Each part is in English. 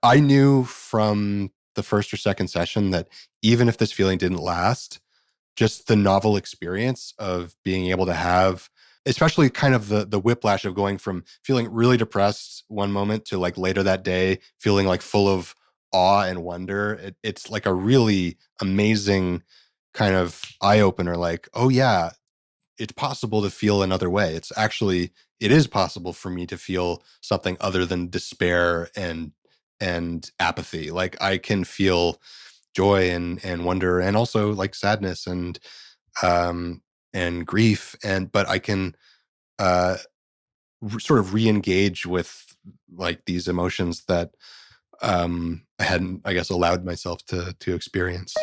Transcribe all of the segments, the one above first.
I knew from the first or second session that even if this feeling didn't last, just the novel experience of being able to have, especially kind of the whiplash of going from feeling really depressed one moment to like later that day feeling like full of awe and wonder. It's like a really amazing kind of eye opener. Like, oh yeah, it's possible to feel another way. It is possible for me to feel something other than despair and apathy. Like I can feel joy and wonder and also like sadness um and grief, but I can uh sort of re-engage with like these emotions that I hadn't, I guess, allowed myself to experience.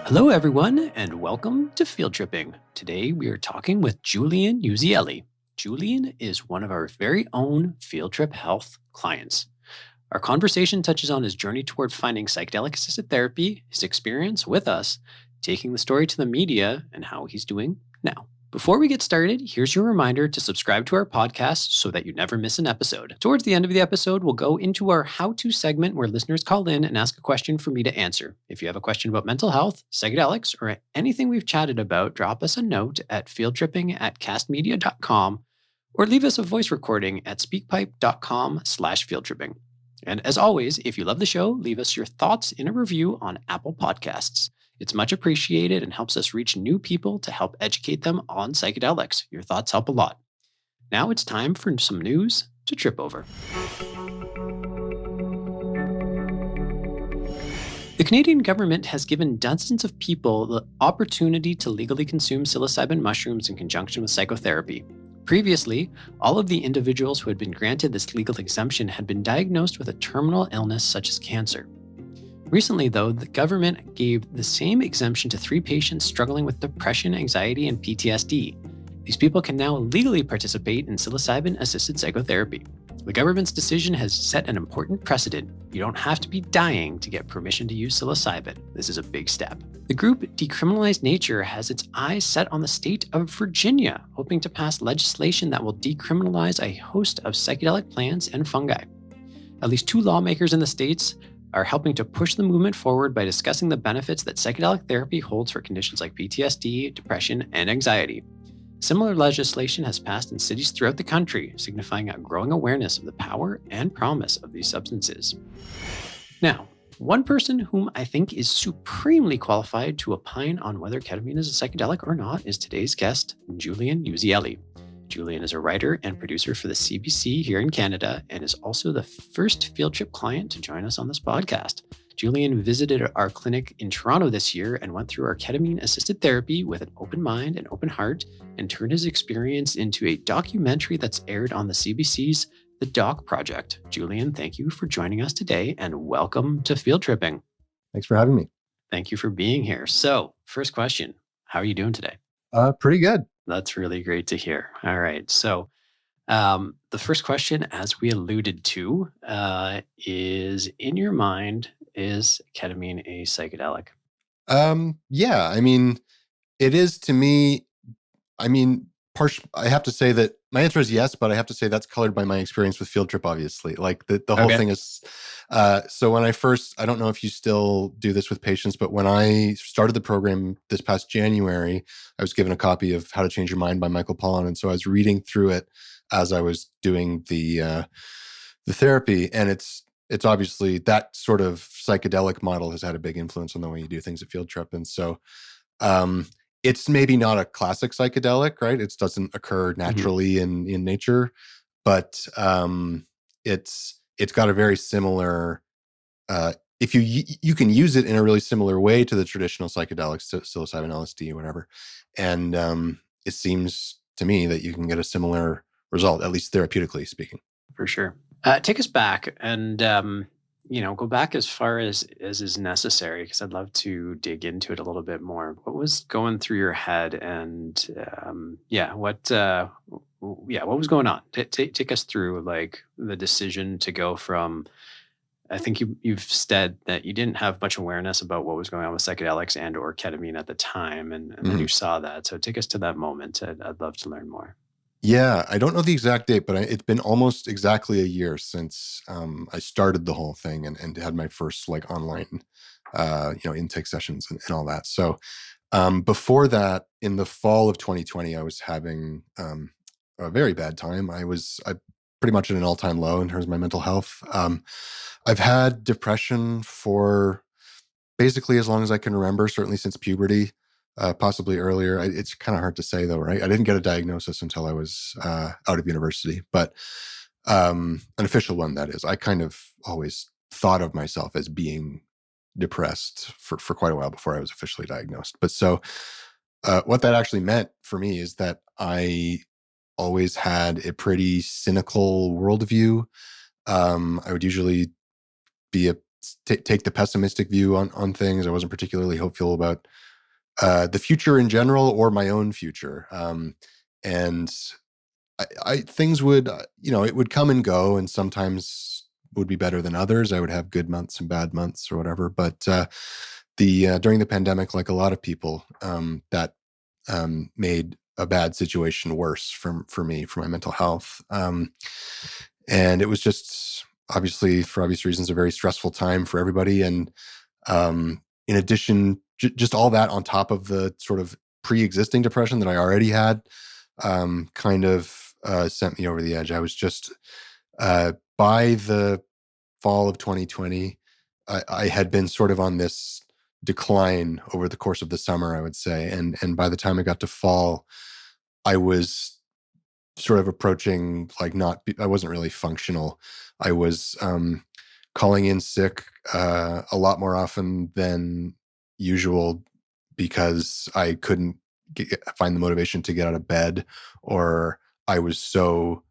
Hello, everyone, and welcome to Field Tripping. Today, we are talking with Julian Uzielli. Julian is one of our very own Field Trip Health clients. Our conversation touches on his journey toward finding psychedelic assisted therapy, his experience with us, taking the story to the media, and how he's doing now. Before we get started, here's your reminder to subscribe to our podcast so that you never miss an episode. Towards the end of the episode, we'll go into our how-to segment where listeners call in and ask a question for me to answer. If you have a question about mental health, psychedelics, or anything we've chatted about, drop us a note at fieldtripping@castmedia.com or leave us a voice recording at speakpipe.com/fieldtripping. And as always, if you love the show, leave us your thoughts in a review on Apple Podcasts. It's much appreciated and helps us reach new people to help educate them on psychedelics. Your thoughts help a lot. Now it's time for some news to trip over. The Canadian government has given dozens of people the opportunity to legally consume psilocybin mushrooms in conjunction with psychotherapy. Previously, all of the individuals who had been granted this legal exemption had been diagnosed with a terminal illness such as cancer. Recently, though, the government gave the same exemption to 3 patients struggling with depression, anxiety, and PTSD. These people can now legally participate in psilocybin-assisted psychotherapy. The government's decision has set an important precedent. You don't have to be dying to get permission to use psilocybin. This is a big step. The group Decriminalized Nature has its eyes set on the state of Virginia, hoping to pass legislation that will decriminalize a host of psychedelic plants and fungi. At least 2 lawmakers in the states are helping to push the movement forward by discussing the benefits that psychedelic therapy holds for conditions like PTSD, depression, and anxiety. Similar legislation has passed in cities throughout the country, signifying a growing awareness of the power and promise of these substances. Now, one person whom I think is supremely qualified to opine on whether ketamine is a psychedelic or not is today's guest, Julian Uzielli. Julian is a writer and producer for the CBC here in Canada and is also the first Field Trip client to join us on this podcast. Julian visited our clinic in Toronto this year and went through our ketamine-assisted therapy with an open mind and open heart and turned his experience into a documentary that's aired on the CBC's The Doc Project. Julian, thank you for joining us today and welcome to Field Tripping. Thanks for having me. Thank you for being here. So, first question, how are you doing today? Pretty good. That's really great to hear. All right. So the first question, as we alluded to, is in your mind, is ketamine a psychedelic? Yeah, I mean, it is to me. I mean, I have to say that my answer is yes, but I have to say that's colored by my experience with Field Trip, obviously. Like the whole thing is, so when I don't know if you still do this with patients, but when I started the program this past January, I was given a copy of How to Change Your Mind by Michael Pollan. And so I was reading through it as I was doing the therapy. And it's obviously that sort of psychedelic model has had a big influence on the way you do things at Field Trip. And so, it's maybe not a classic psychedelic, right? It doesn't occur naturally in nature, but it's got a very similar. If you can use it in a really similar way to the traditional psychedelics, psilocybin, LSD, whatever, and it seems to me that you can get a similar result, at least therapeutically speaking. For sure. Take us back and go back as far as is necessary, because I'd love to dig into it a little bit more. What was going through your head, and what was going on? Take us through like the decision to go from I think you've said that you didn't have much awareness about what was going on with psychedelics and or ketamine at the time, and then Mhm. you saw that. So take us to that moment. I'd love to learn more. Yeah, I don't know the exact date, but it's been almost exactly a year since I started the whole thing and had my first like online, intake sessions and all that. So before that, in the fall of 2020, I was having a very bad time. I pretty much at an all-time low in terms of my mental health. I've had depression for basically as long as I can remember, certainly since puberty, possibly earlier. It's kind of hard to say though, right? I didn't get a diagnosis until I was out of university, but an official one, that is. I kind of always thought of myself as being depressed for quite a while before I was officially diagnosed. But so what that actually meant for me is that I always had a pretty cynical worldview. I would usually be take the pessimistic view on things. I wasn't particularly hopeful about the future in general or my own future. And I things would it would come and go, and sometimes would be better than others. I would have good months and bad months or whatever. But the during the pandemic, like a lot of people, that made a bad situation worse for me, for my mental health. And it was just obviously, for obvious reasons, a very stressful time for everybody. And in addition, just all that on top of the sort of pre-existing depression that I already had, kind of sent me over the edge. I was just by the fall of 2020, I had been sort of on this decline over the course of the summer, I would say, and by the time I got to fall, I was sort of approaching like I wasn't really functional. I was calling in sick a lot more often than usual because I couldn't find the motivation to get out of bed, or I was so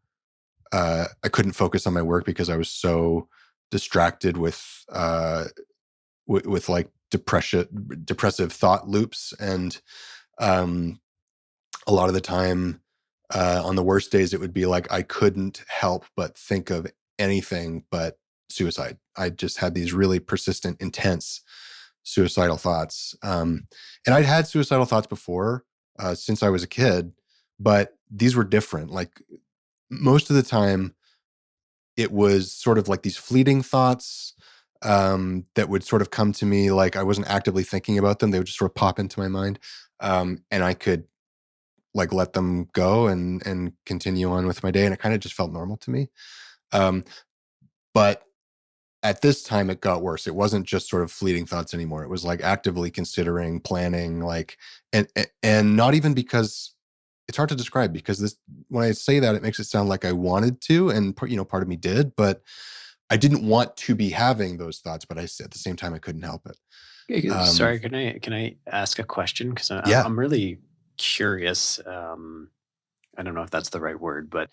I couldn't focus on my work because I was so distracted with like depressive thought loops. And um, a lot of the time, on the worst days, it would be like I couldn't help but think of anything but suicide. I just had these really persistent, intense suicidal thoughts. And I'd had suicidal thoughts before, since I was a kid, but these were different. Like most of the time, it was sort of like these fleeting thoughts that would sort of come to me. Like I wasn't actively thinking about them; they would just sort of pop into my mind, and I could like let them go and continue on with my day, and it kind of just felt normal to me. Um, but at this time, it got worse. It wasn't just sort of fleeting thoughts anymore. It was like actively considering, planning, like, and not even because it's hard to describe, because this when I say that, it makes it sound like I wanted to, and part of me did, but I didn't want to be having those thoughts, but at the same time I couldn't help it. Sorry, Um, can I ask a question? Because yeah, I'm really curious. I don't know if that's the right word, but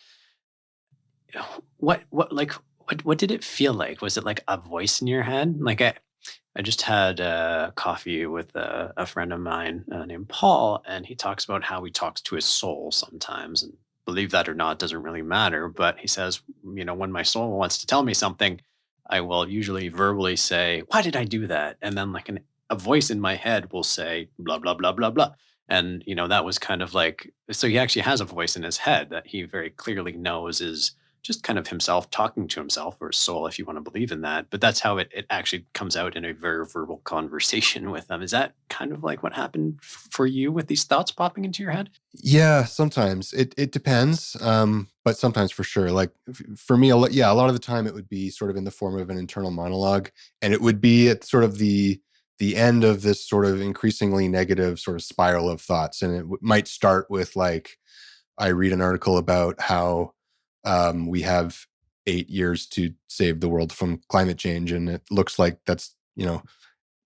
what did it feel like? Was it like a voice in your head? Like I just had coffee with a friend of mine named Paul, and he talks about how he talks to his soul sometimes. And believe that or not, doesn't really matter. But he says, when my soul wants to tell me something, I will usually verbally say, "Why did I do that?" And then a voice in my head will say, "Blah blah blah blah blah." And that was kind of like, so he actually has a voice in his head that he very clearly knows is just kind of himself talking to himself, or his soul, if you want to believe in that. But that's how it actually comes out in a very verbal conversation with them. Is that kind of like what happened for you with these thoughts popping into your head? yeah. Sometimes it depends, but sometimes for sure. Like for me, a lot of the time it would be sort of in the form of an internal monologue, and it would be at sort of the end of this sort of increasingly negative sort of spiral of thoughts, and it might start with like I read an article about how we have 8 years to save the world from climate change, and it looks like that's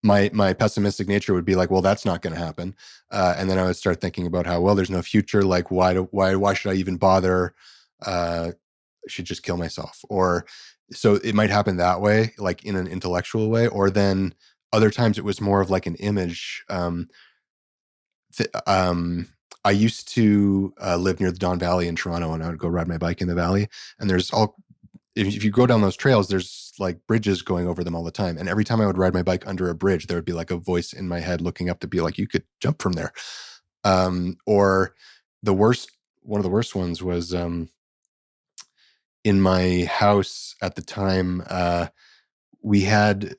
my pessimistic nature would be like, well, that's not going to happen, and then I would start thinking about how well there's no future. Like why should I even bother? I should just kill myself. Or so it might happen that way, like in an intellectual way, or then other times it was more of like an image. th- um, I used to live near the Don Valley in Toronto, and I would go ride my bike in the valley. And there's all if you go down those trails, there's like bridges going over them all the time. And every time I would ride my bike under a bridge, there would be like a voice in my head looking up to be like, you could jump from there. Or the worst, one of the worst ones was in my house at the time. We had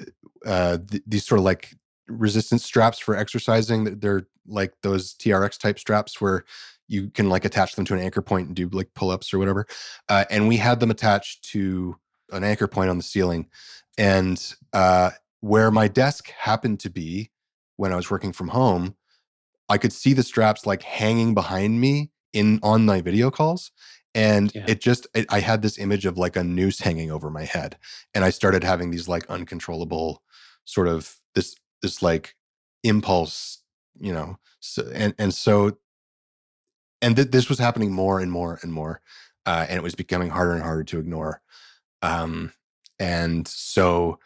these sort of like resistance straps for exercising. They're like those TRX type straps where you can like attach them to an anchor point and do like pull-ups or whatever. And we had them attached to an anchor point on the ceiling. And where my desk happened to be when I was working from home, I could see the straps like hanging behind me in on my video calls. And Yeah. I had this image of like a noose hanging over my head. And I started having these like uncontrollable sort of this like impulse, you know. So, this was happening more and more and more. And it was becoming harder and harder to ignore. Um, and so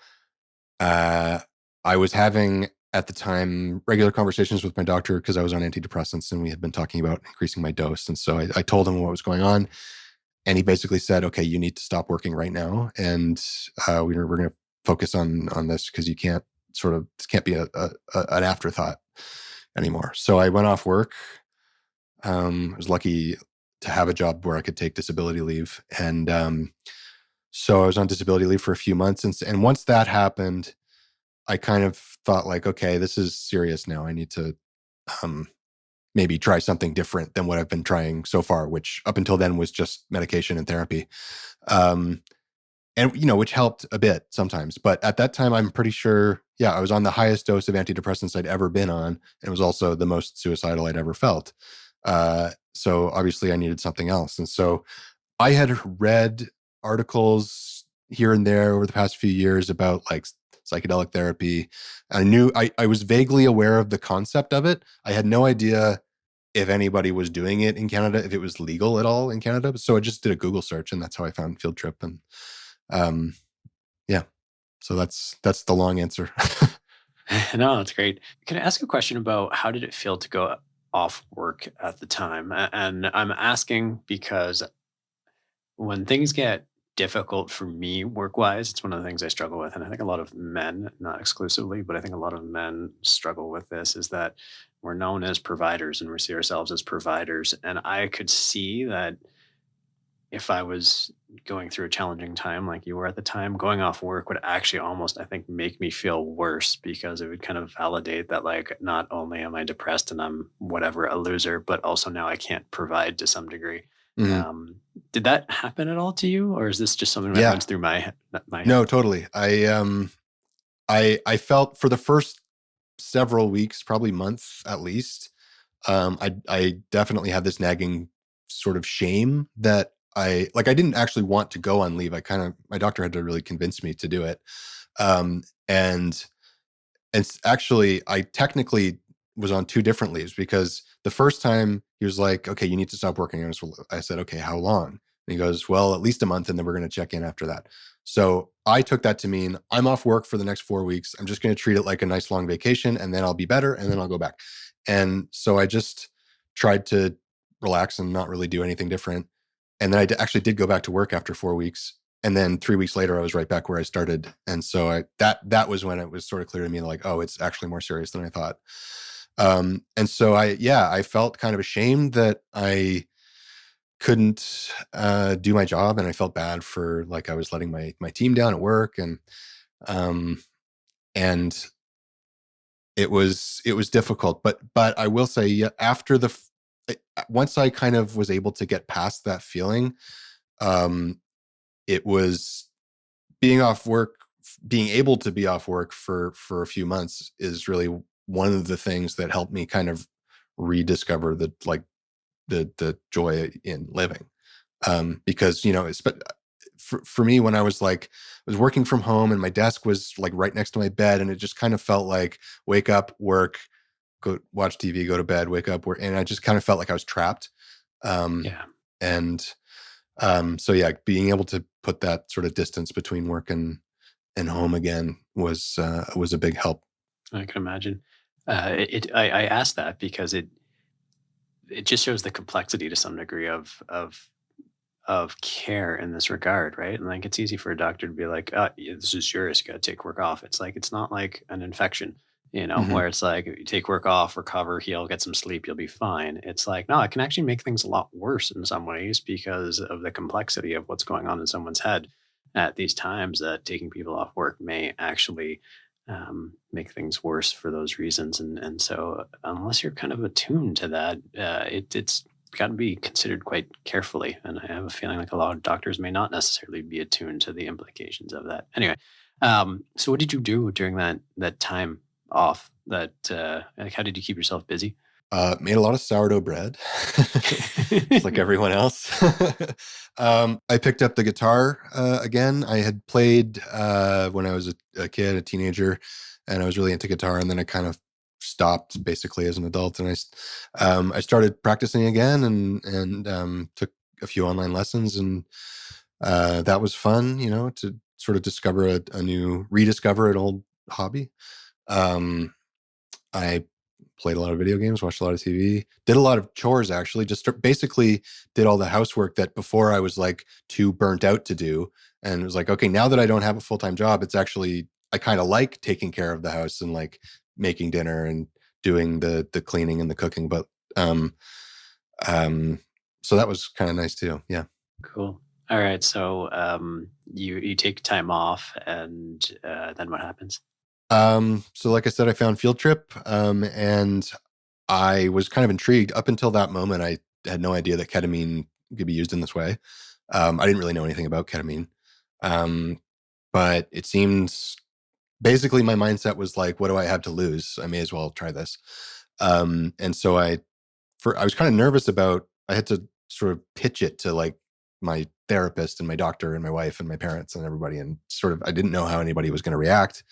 uh, I was having at the time regular conversations with my doctor because I was on antidepressants and we had been talking about increasing my dose. And so I told him what was going on, and he basically said, "Okay, you need to stop working right now, and we're going to focus on this because you can't this can't be an afterthought anymore." So I went off work. I was lucky to have a job where I could take disability leave, and so I was on disability leave for a few months, and once that happened, I kind of thought like, okay, this is serious now. I need to um, maybe try something different than what I've been trying so far, which up until then was just medication and therapy. Um, and which helped a bit sometimes. But at that time, I'm pretty sure, yeah, I was on the highest dose of antidepressants I'd ever been on. And it was also the most suicidal I'd ever felt. So obviously I needed something else. And so I had read articles here and there over the past few years about like psychedelic therapy. I was vaguely aware of the concept of it. I had no idea if anybody was doing it in Canada, if it was legal at all in Canada. So I just did a Google search, and that's how I found Field Trip. And um, yeah, so that's the long answer. No, it's great. Can I ask a question about how did it feel to go off work at the time? And I'm asking because when things get difficult for me work wise, it's one of the things I struggle with. And I think a lot of men, not exclusively, but I think a lot of men struggle with this is that we're known as providers and we see ourselves as providers. And I could see that if I was going through a challenging time like you were at the time, going off work would actually almost, I think, make me feel worse because it would kind of validate that, like, not only am I depressed and I'm whatever, a loser, but also now I can't provide to some degree. Mhm. Um, did that happen at all to you, or is this just something that Yeah, runs through my head? no, totally. I felt for the first several weeks, probably months at least, I definitely had this nagging sort of shame that I didn't actually want to go on leave. My doctor had to really convince me to do it. Um, and it's actually, I technically was on two different leaves because the first time he was like, okay, you need to stop working. I said, okay, how long? And he goes, well, at least a month. And then we're going to check in after that. So I took that to mean I'm off work for the next 4 weeks. I'm just going to treat it like a nice long vacation, and then I'll be better, and then I'll go back. And so I just tried to relax and not really do anything different. And then actually did go back to work after 4 weeks. And then 3 weeks later, I was right back where I started. And so that was when it was sort of clear to me, like, oh, it's actually more serious than I thought. And so I felt kind of ashamed that I couldn't do my job, and I felt bad for like I was letting my team down at work, um, and it was difficult. But I will say, yeah, once I kind of was able to get past that feeling, um, it was being off work, being able to be off work for a few months is really one of the things that helped me kind of rediscover the joy in living. Because for me, when I was working from home and my desk was like right next to my bed, and it just kind of felt like wake up, work, go watch TV, go to bed, wake up, work, and I just kind of felt like I was trapped. Um, Yeah, and so yeah, being able to put that sort of distance between work and home again was a big help. I can imagine. I asked that because it just shows the complexity to some degree of of care in this regard, right? And like it's easy for a doctor to be like, "Oh, yeah, this is yours. You got to take work off." It's like it's not like an infection, Hmm. where it's like you take work off, recover, heal, get some sleep, you'll be fine. It's like no, it can actually make things a lot worse in some ways because of the complexity of what's going on in someone's head at these times. That taking people off work may actually make things worse for those reasons. And so unless you're kind of attuned to that, it's got to be considered quite carefully. And I have a feeling like a lot of doctors may not necessarily be attuned to the implications of that. Anyway, so what did you do during that time off? That like, how did you keep yourself busy? Made a lot of sourdough bread, just like everyone else. I picked up the guitar again. I had played when I was a kid, a teenager, and I was really into guitar. And then I kind of stopped basically as an adult, and I started practicing again, and took a few online lessons, and that was fun, to sort of discover rediscover an old hobby. Um, I played a lot of video games, watched a lot of TV, did a lot of chores actually, basically did all the housework that before I was like too burnt out to do. And it was like, okay, now that I don't have a full-time job, it's actually, I kind of like taking care of the house and like making dinner and doing the cleaning and the cooking. But um um so that was kind of nice too. Yeah. Cool. All right. So you take time off, and then what happens? So like I said, I found Field Trip, and I was kind of intrigued. Up until that moment, I had no idea that ketamine could be used in this way. I didn't really know anything about ketamine. Um, but it seems basically my mindset was like, what do I have to lose? I may as well try this. And so I was kind of nervous about, I had to sort of pitch it to like my therapist and my doctor and my wife and my parents and everybody. And sort of, I didn't know how anybody was going to react.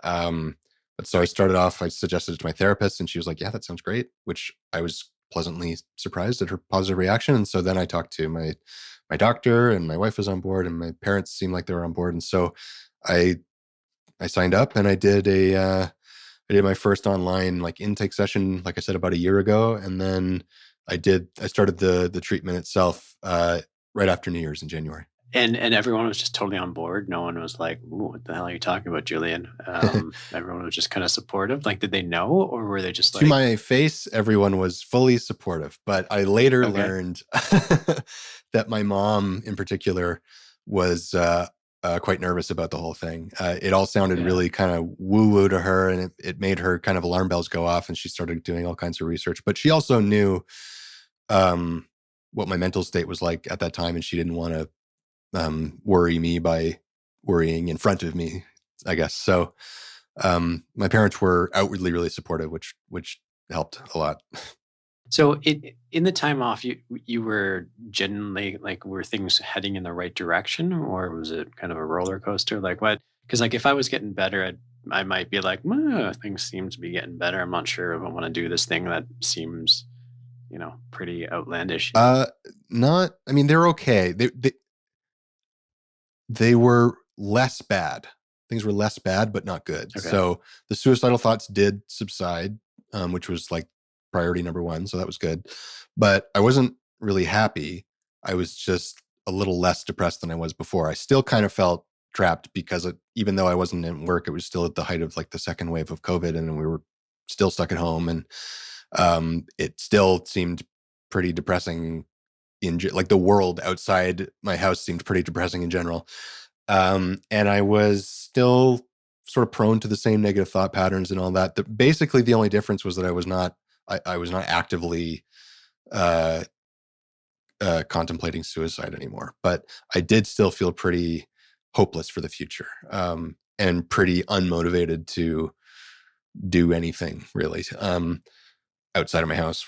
Um, but so I started off, I suggested it to my therapist and she was like, yeah, that sounds great, which I was pleasantly surprised at her positive reaction. And so then I talked to my doctor, and my wife was on board, and my parents seemed like they were on board. And so I I signed up, and I did my first online like intake session, like I said, about a year ago. And then I started the treatment itself right after New Year's in January. And everyone was just totally on board. No one was like, "Ooh, what the hell are you talking about, Julian?" Everyone was just kind of supportive. Like, did they know, or were they just To like, my face, everyone was fully supportive, but I later "Okay, learned that my mom, in particular, was quite nervous about the whole thing. It all sounded yeah, really kind of woo woo to her, and it made her kind of alarm bells go off, and she started doing all kinds of research. But she also knew um, what my mental state was like at that time, and she didn't want to worry me by worrying in front of me, I guess. So my parents were outwardly really supportive, which helped a lot. So in the time off, you were genuinely like, were things heading in the right direction, or was it kind of a roller coaster? Like what? Because like if I was getting better, I might be like, things seem to be getting better. I'm not sure if I want to do this thing that seems, pretty outlandish. Uh, not. I mean, they're okay. They were less bad. Things were less bad, but not good. Okay. So the suicidal thoughts did subside, which was like priority number one. So that was good. But I wasn't really happy. I was just a little less depressed than I was before. I still kind of felt trapped because even though I wasn't in work, it was still at the height of like the second wave of COVID, and we were still stuck at home, and it still seemed pretty depressing like the world outside my house seemed pretty depressing in general. And I was still sort of prone to the same negative thought patterns and all that. Basically, the only difference was that I was not actively uh, contemplating suicide anymore. But I did still feel pretty hopeless for the future, and pretty unmotivated to do anything really outside of my house.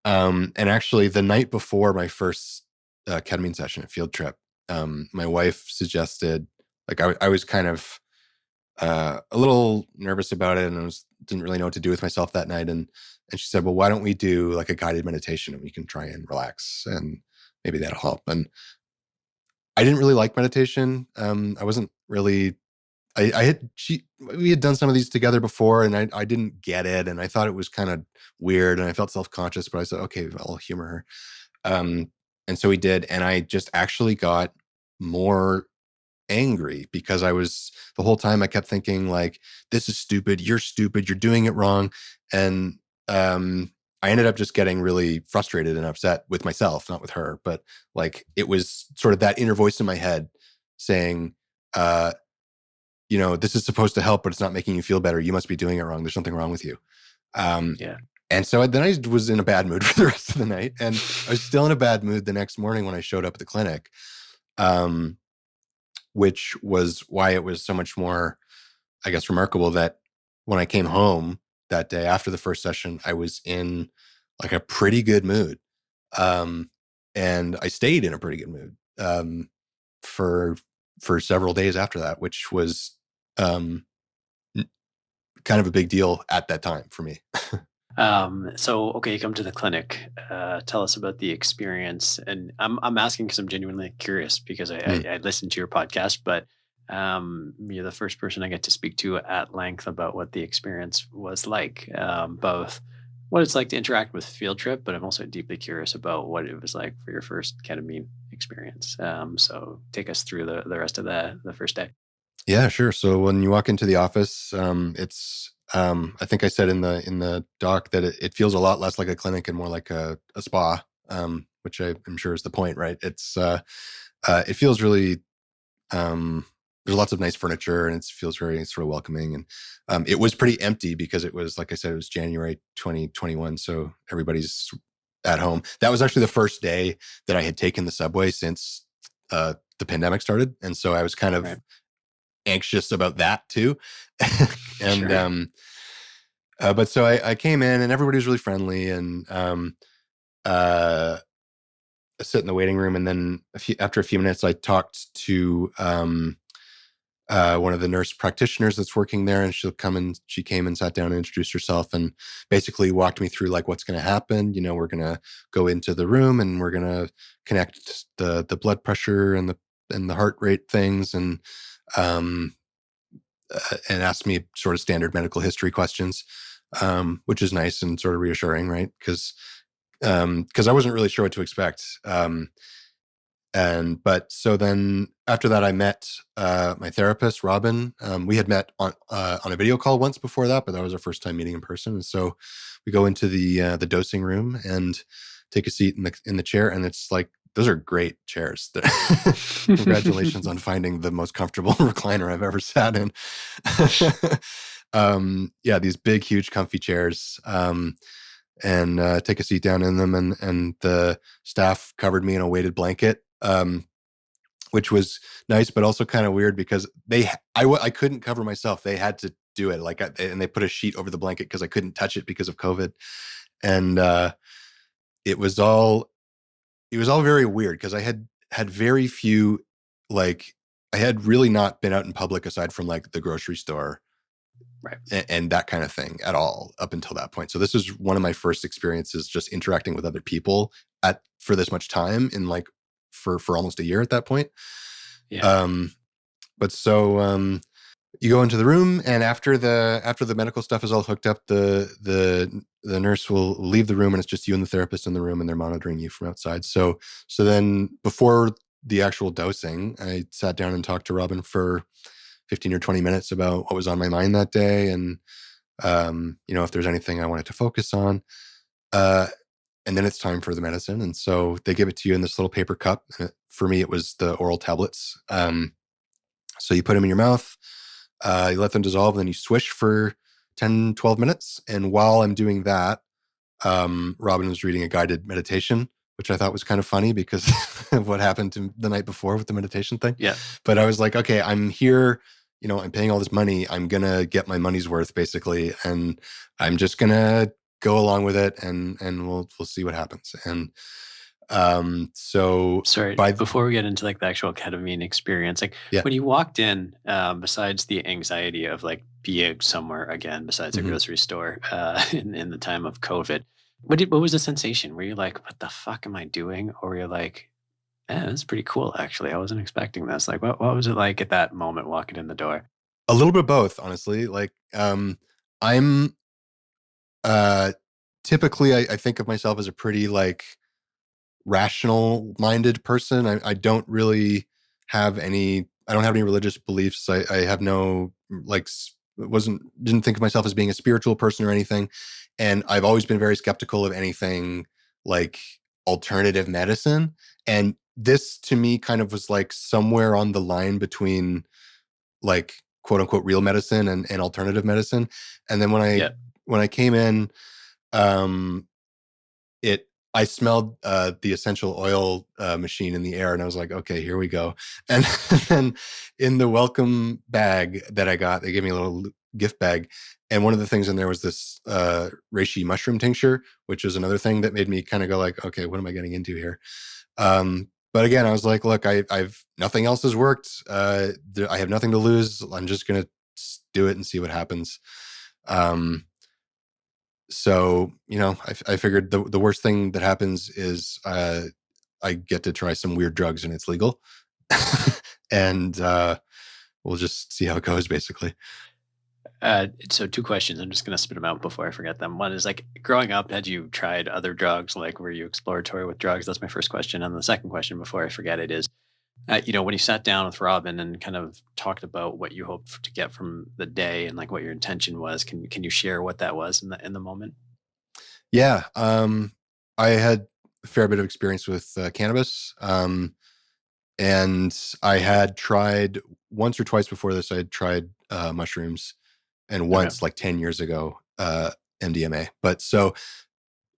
And actually, the night before my first ketamine session at Field Trip, my wife suggested, like, I was kind of a little nervous about it, and didn't really know what to do with myself that night. And she said, "Well, why don't we do like a guided meditation, and we can try and relax, and maybe that'll help." And I didn't really like meditation. I wasn't really. I had we had done some of these together before, and I didn't get it, and I thought it was kind of weird, and I felt self conscious. But I said, "Okay, I'll humor her." Um, And so he did. And I just actually got more angry because I was the whole time I kept thinking like, this is stupid, you're doing it wrong. And I ended up just getting really frustrated and upset with myself, not with her, but like it was sort of that inner voice in my head saying, uh, this is supposed to help, but it's not making you feel better. You must be doing it wrong. There's something wrong with you. Um, Yeah. and so then I was in a bad mood for the rest of the night, and I was still in a bad mood the next morning when I showed up at the clinic. Um, which was why it was so much more, I guess, remarkable that when I came home that day after the first session, I was in like a pretty good mood. Um, and I stayed in a pretty good mood for several days after that, which was um, kind of a big deal at that time for me. So okay, you come to the clinic. Tell us about the experience, and I'm asking because I'm genuinely curious because Mm. I listened to your podcast, but you're the first person I get to speak to at length about what the experience was like, both what it's like to interact with Field Trip, but I'm also deeply curious about what it was like for your first ketamine experience. So take us through the rest of the first day. Yeah, sure. So when you walk into the office, it's I think I said in the doc that it feels a lot less like a clinic and more like a spa, which I'm sure is the point, right? It feels really there's lots of nice furniture and it feels very sort of welcoming. And it was pretty empty because it was, like I said, it was January 2021, so everybody's at home. That was actually the first day that I had taken the subway since the pandemic started, and so I was kind of Right. anxious about that too. and Sure. but so I came in and everybody was really friendly, and uh, I sit in the waiting room, and then after a few minutes, I talked to one of the nurse practitioners that's working there, and she came and sat down and introduced herself and basically walked me through like what's going to happen. We're going to go into the room and we're going to connect the blood pressure and the heart rate things, um, and asked me sort of standard medical history questions, which is nice and sort of reassuring, right? Because I wasn't really sure what to expect. And but so then after that, I met my therapist, Robin. We had met on a video call once before that, but that was our first time meeting in person. And so we go into the dosing room and take a seat in the chair, and it's like those are great chairs. Congratulations on finding the most comfortable recliner I've ever sat in. Yeah, these big, huge, comfy chairs. And take a seat down in them, and the staff covered me in a weighted blanket, which was nice, but also kind of weird because I couldn't cover myself. They had to do it and they put a sheet over the blanket because I couldn't touch it because of COVID, and it was all it was all very weird because I had very few like I had really not been out in public aside from like the grocery store Right. and that kind of thing at all up until that point. So this was one of my first experiences just interacting with other people at for this much time in like for almost a year at that point. Yeah. Um, but so you go into the room, and after the medical stuff is all hooked up, the nurse will leave the room, and it's just you and the therapist in the room, and they're monitoring you from outside. So then before the actual dosing, I sat down and talked to Robin for 15 or 20 minutes about what was on my mind that day, and if there's anything I wanted to focus on. Uh, and then it's time for the medicine, and so they give it to you in this little paper cup. For me, it was the oral tablets. So you put them in your mouth, you let them dissolve, then you swish for 10, 12 minutes. And while I'm doing that, Robin was reading a guided meditation, which I thought was kind of funny because of what happened to the night before with the meditation thing. Yeah. But I was like, okay, I'm here, I'm paying all this money. I'm going to get my money's worth basically. And I'm just going to go along with it, and we'll see what happens. And so Sorry, by before we get into like the actual ketamine experience, like yeah. when you walked in, besides the anxiety of like being somewhere again, besides a Mhm. grocery store, in the time of COVID, what was the sensation? Were you like, what the fuck am I doing? Or were you like, this is pretty cool actually. I wasn't expecting this. Like what was it like at that moment walking in the door? A little bit of both, honestly. Like, I'm uh typically I think of myself as a pretty like rational minded person. I don't really have any, I don't have any religious beliefs. I have no, like, didn't think of myself as being a spiritual person or anything. And I've always been very skeptical of anything like alternative medicine. And this to me kind of was like somewhere on the line between like quote unquote real medicine and alternative medicine. And then Yeah. when I came in, um, it I smelled the essential oil machine in the air, and I was like, okay, here we go. And then in the welcome bag that I got, they gave me a little gift bag, and one of the things in there was this reishi mushroom tincture, which is another thing that made me kind of go like, okay, what am I getting into here? But again, I was like, look, I've nothing else has worked. I have nothing to lose. I'm just gonna do it and see what happens. Um, so I figured the worst thing that happens is I get to try some weird drugs and it's legal, and we'll just see how it goes, basically. So two questions. I'm just going to spit them out before I forget them. One is like growing up, had you tried other drugs? Like, were you exploratory with drugs? That's my first question. And the second question, before I forget it, is, when you sat down with Robin and kind of talked about what you hoped to get from the day and like what your intention was, can you share what that was in the moment? Yeah, I had a fair bit of experience with cannabis, and I had tried once or twice before this. I had tried mushrooms, and Okay. once like 10 years ago, MDMA. But so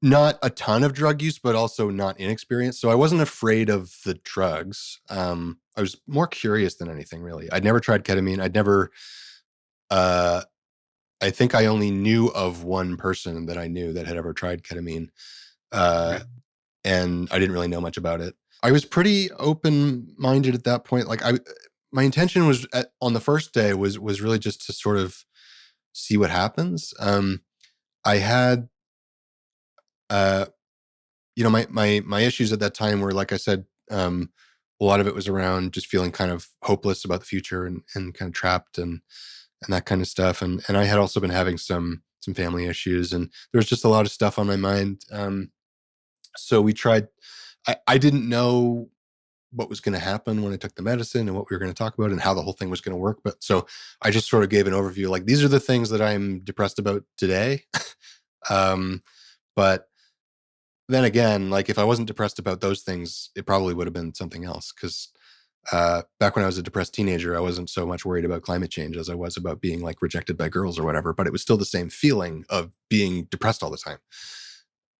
not a ton of drug use, but also not inexperienced. So I wasn't afraid of the drugs. I was more curious than anything, really. I'd never tried ketamine. I'd never. Uh, I think I only knew of one person that I knew that had ever tried ketamine, uh, Okay. and I didn't really know much about it. I was pretty open minded at that point. My intention was on the first day was really just to sort of see what happens. I had uh, my issues at that time were, like I said, a lot of it was around just feeling kind of hopeless about the future and kind of trapped and that kind of stuff. And I had also been having some family issues, and there was just a lot of stuff on my mind. So we tried. I didn't know what was going to happen when I took the medicine and what we were going to talk about and how the whole thing was going to work. But so I just sort of gave an overview, like these are the things that I'm depressed about today. um, but then again, like if I wasn't depressed about those things, it probably would have been something else. Because back when I was a depressed teenager, I wasn't so much worried about climate change as I was about being like rejected by girls or whatever. But it was still the same feeling of being depressed all the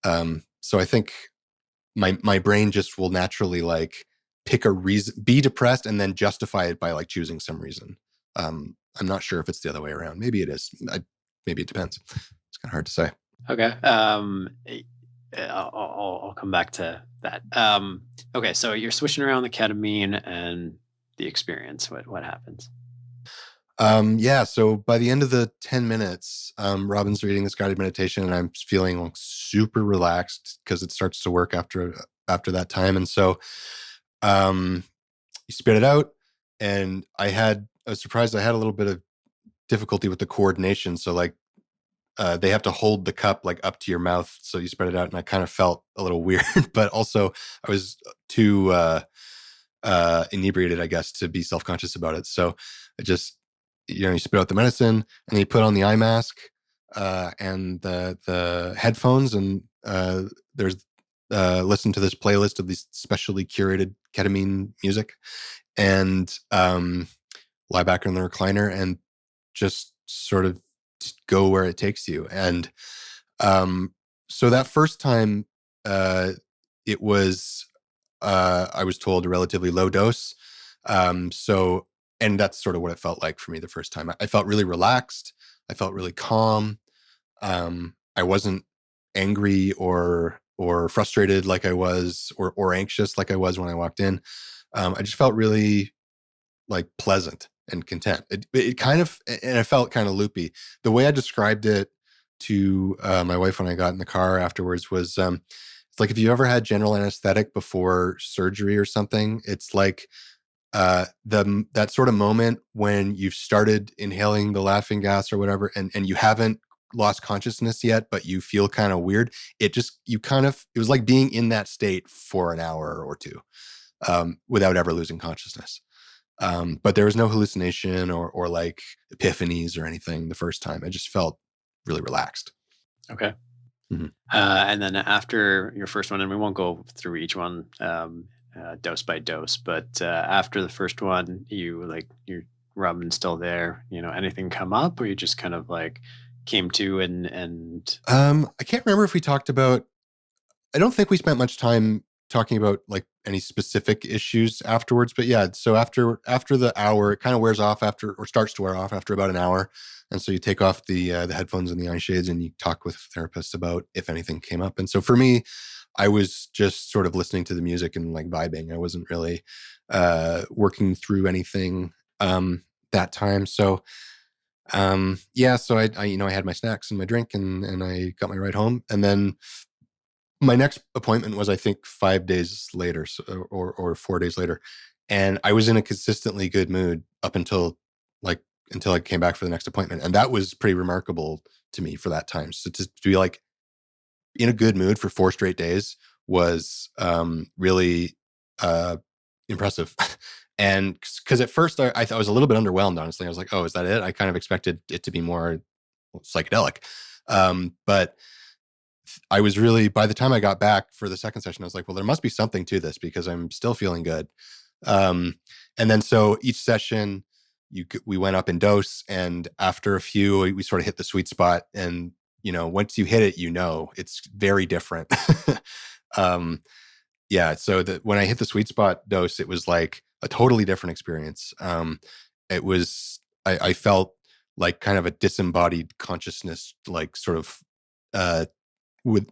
time. So I think my brain just will naturally like pick a reason, be depressed, and then justify it by like choosing some reason. I'm not sure if it's the other way around. Maybe it is. Maybe it depends. It's kind of hard to say. Okay. I'll come back to that. Okay. So you're switching around the ketamine and the experience. What happens? Yeah, so by the end of the 10 minutes, Robin's reading this guided meditation and I'm feeling like super relaxed because it starts to work after that time. And so you spit it out, and I was surprised I had a little bit of difficulty with the coordination. So like they have to hold the cup like up to your mouth so you spread it out, and I kind of felt a little weird, but also I was too inebriated, I guess, to be self-conscious about it. So I just, you spit out the medicine, and then you put on the eye mask and the headphones, and there's listen to this playlist of these specially curated ketamine music, and lie back in the recliner and just sort of go where it takes you. And um, so that first time, uh, it was I was told a relatively low dose. So, and that's sort of what it felt like for me the first time. I felt really relaxed. I felt really calm. I wasn't angry or frustrated like I was, or anxious like I was when I walked in. I just felt really like pleasant and content. It kind of, and I felt kind of loopy. The way I described it to my wife when I got in the car afterwards was, it's like if you ever had general anesthetic before surgery or something. It's like the that sort of moment when you've started inhaling the laughing gas or whatever, and you haven't lost consciousness yet, but you feel kind of weird. It just, it was like being in that state for an hour or two, without ever losing consciousness. But there was no hallucination or like epiphanies or anything the first time. I just felt really relaxed. Okay. Mm-hmm. And then after your first one, and we won't go through each one dose by dose, but after the first one, your rubbing's still there. Anything come up, or you just kind of like came to and I can't remember if we talked about. I don't think we spent much time talking about like any specific issues afterwards, but yeah. So after the hour, it kind of wears off or starts to wear off after about an hour, and so you take off the headphones and the eye shades, and you talk with therapists about if anything came up. And so for me, I was just sort of listening to the music and like vibing. I wasn't really working through anything that time. So yeah, so I had my snacks and my drink, and I got my ride home, and then my next appointment was, I think, 5 days later, or 4 days later, and I was in a consistently good mood up until I came back for the next appointment, and that was pretty remarkable to me for that time. So to be like in a good mood for 4 straight days was really impressive. And because at first I was a little bit underwhelmed, honestly. I was like, oh, is that it? I kind of expected it to be more psychedelic. But I was really, by the time I got back for the second session, I was like, well, there must be something to this because I'm still feeling good. And then so each session, we went up in dose, and after a few, we sort of hit the sweet spot. And once you hit it, it's very different. Yeah. So when I hit the sweet spot dose, it was like a totally different experience. It was, I felt like kind of a disembodied consciousness, like sort of, with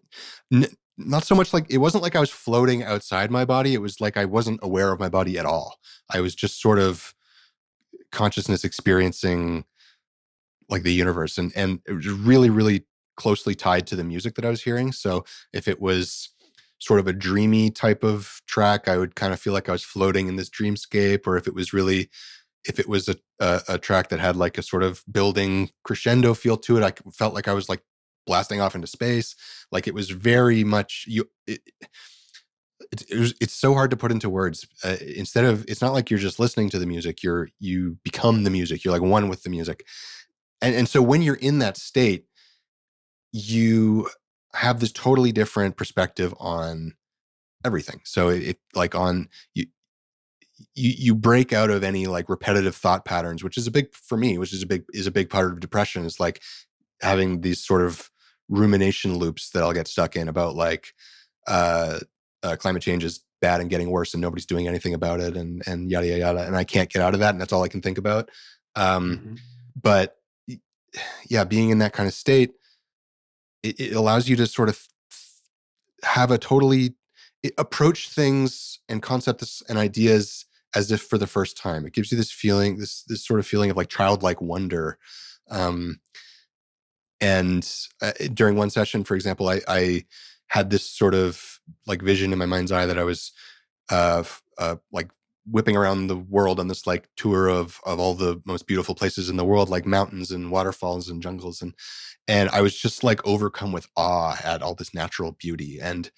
not so much like, it wasn't like I was floating outside my body. It was like I wasn't aware of my body at all. I was just sort of consciousness experiencing like the universe, and it was really, really closely tied to the music that I was hearing. So if it was sort of a dreamy type of track, I would kind of feel like I was floating in this dreamscape. Or if it was a track that had like a sort of building crescendo feel to it, I felt like I was like blasting off into space. Like it was very much it's so hard to put into words. It's not like you're just listening to the music. You become the music. You're like one with the music. And so when you're in that state, you have this totally different perspective on everything. So it like on you break out of any like repetitive thought patterns, which is a big, for me, which is a big part of depression, is like having these sort of rumination loops that I'll get stuck in about like climate change is bad and getting worse and nobody's doing anything about it, and yada yada yada, and I can't get out of that, and that's all I can think about. But yeah, being in that kind of state, it allows you to sort of have a totally approach things and concepts and ideas as if for the first time. It gives you this feeling, this sort of feeling of like childlike wonder. And during one session, for example, I had this sort of like vision in my mind's eye that I was like whipping around the world on this like tour of all the most beautiful places in the world, like mountains and waterfalls and jungles, and I was just like overcome with awe at all this natural beauty. And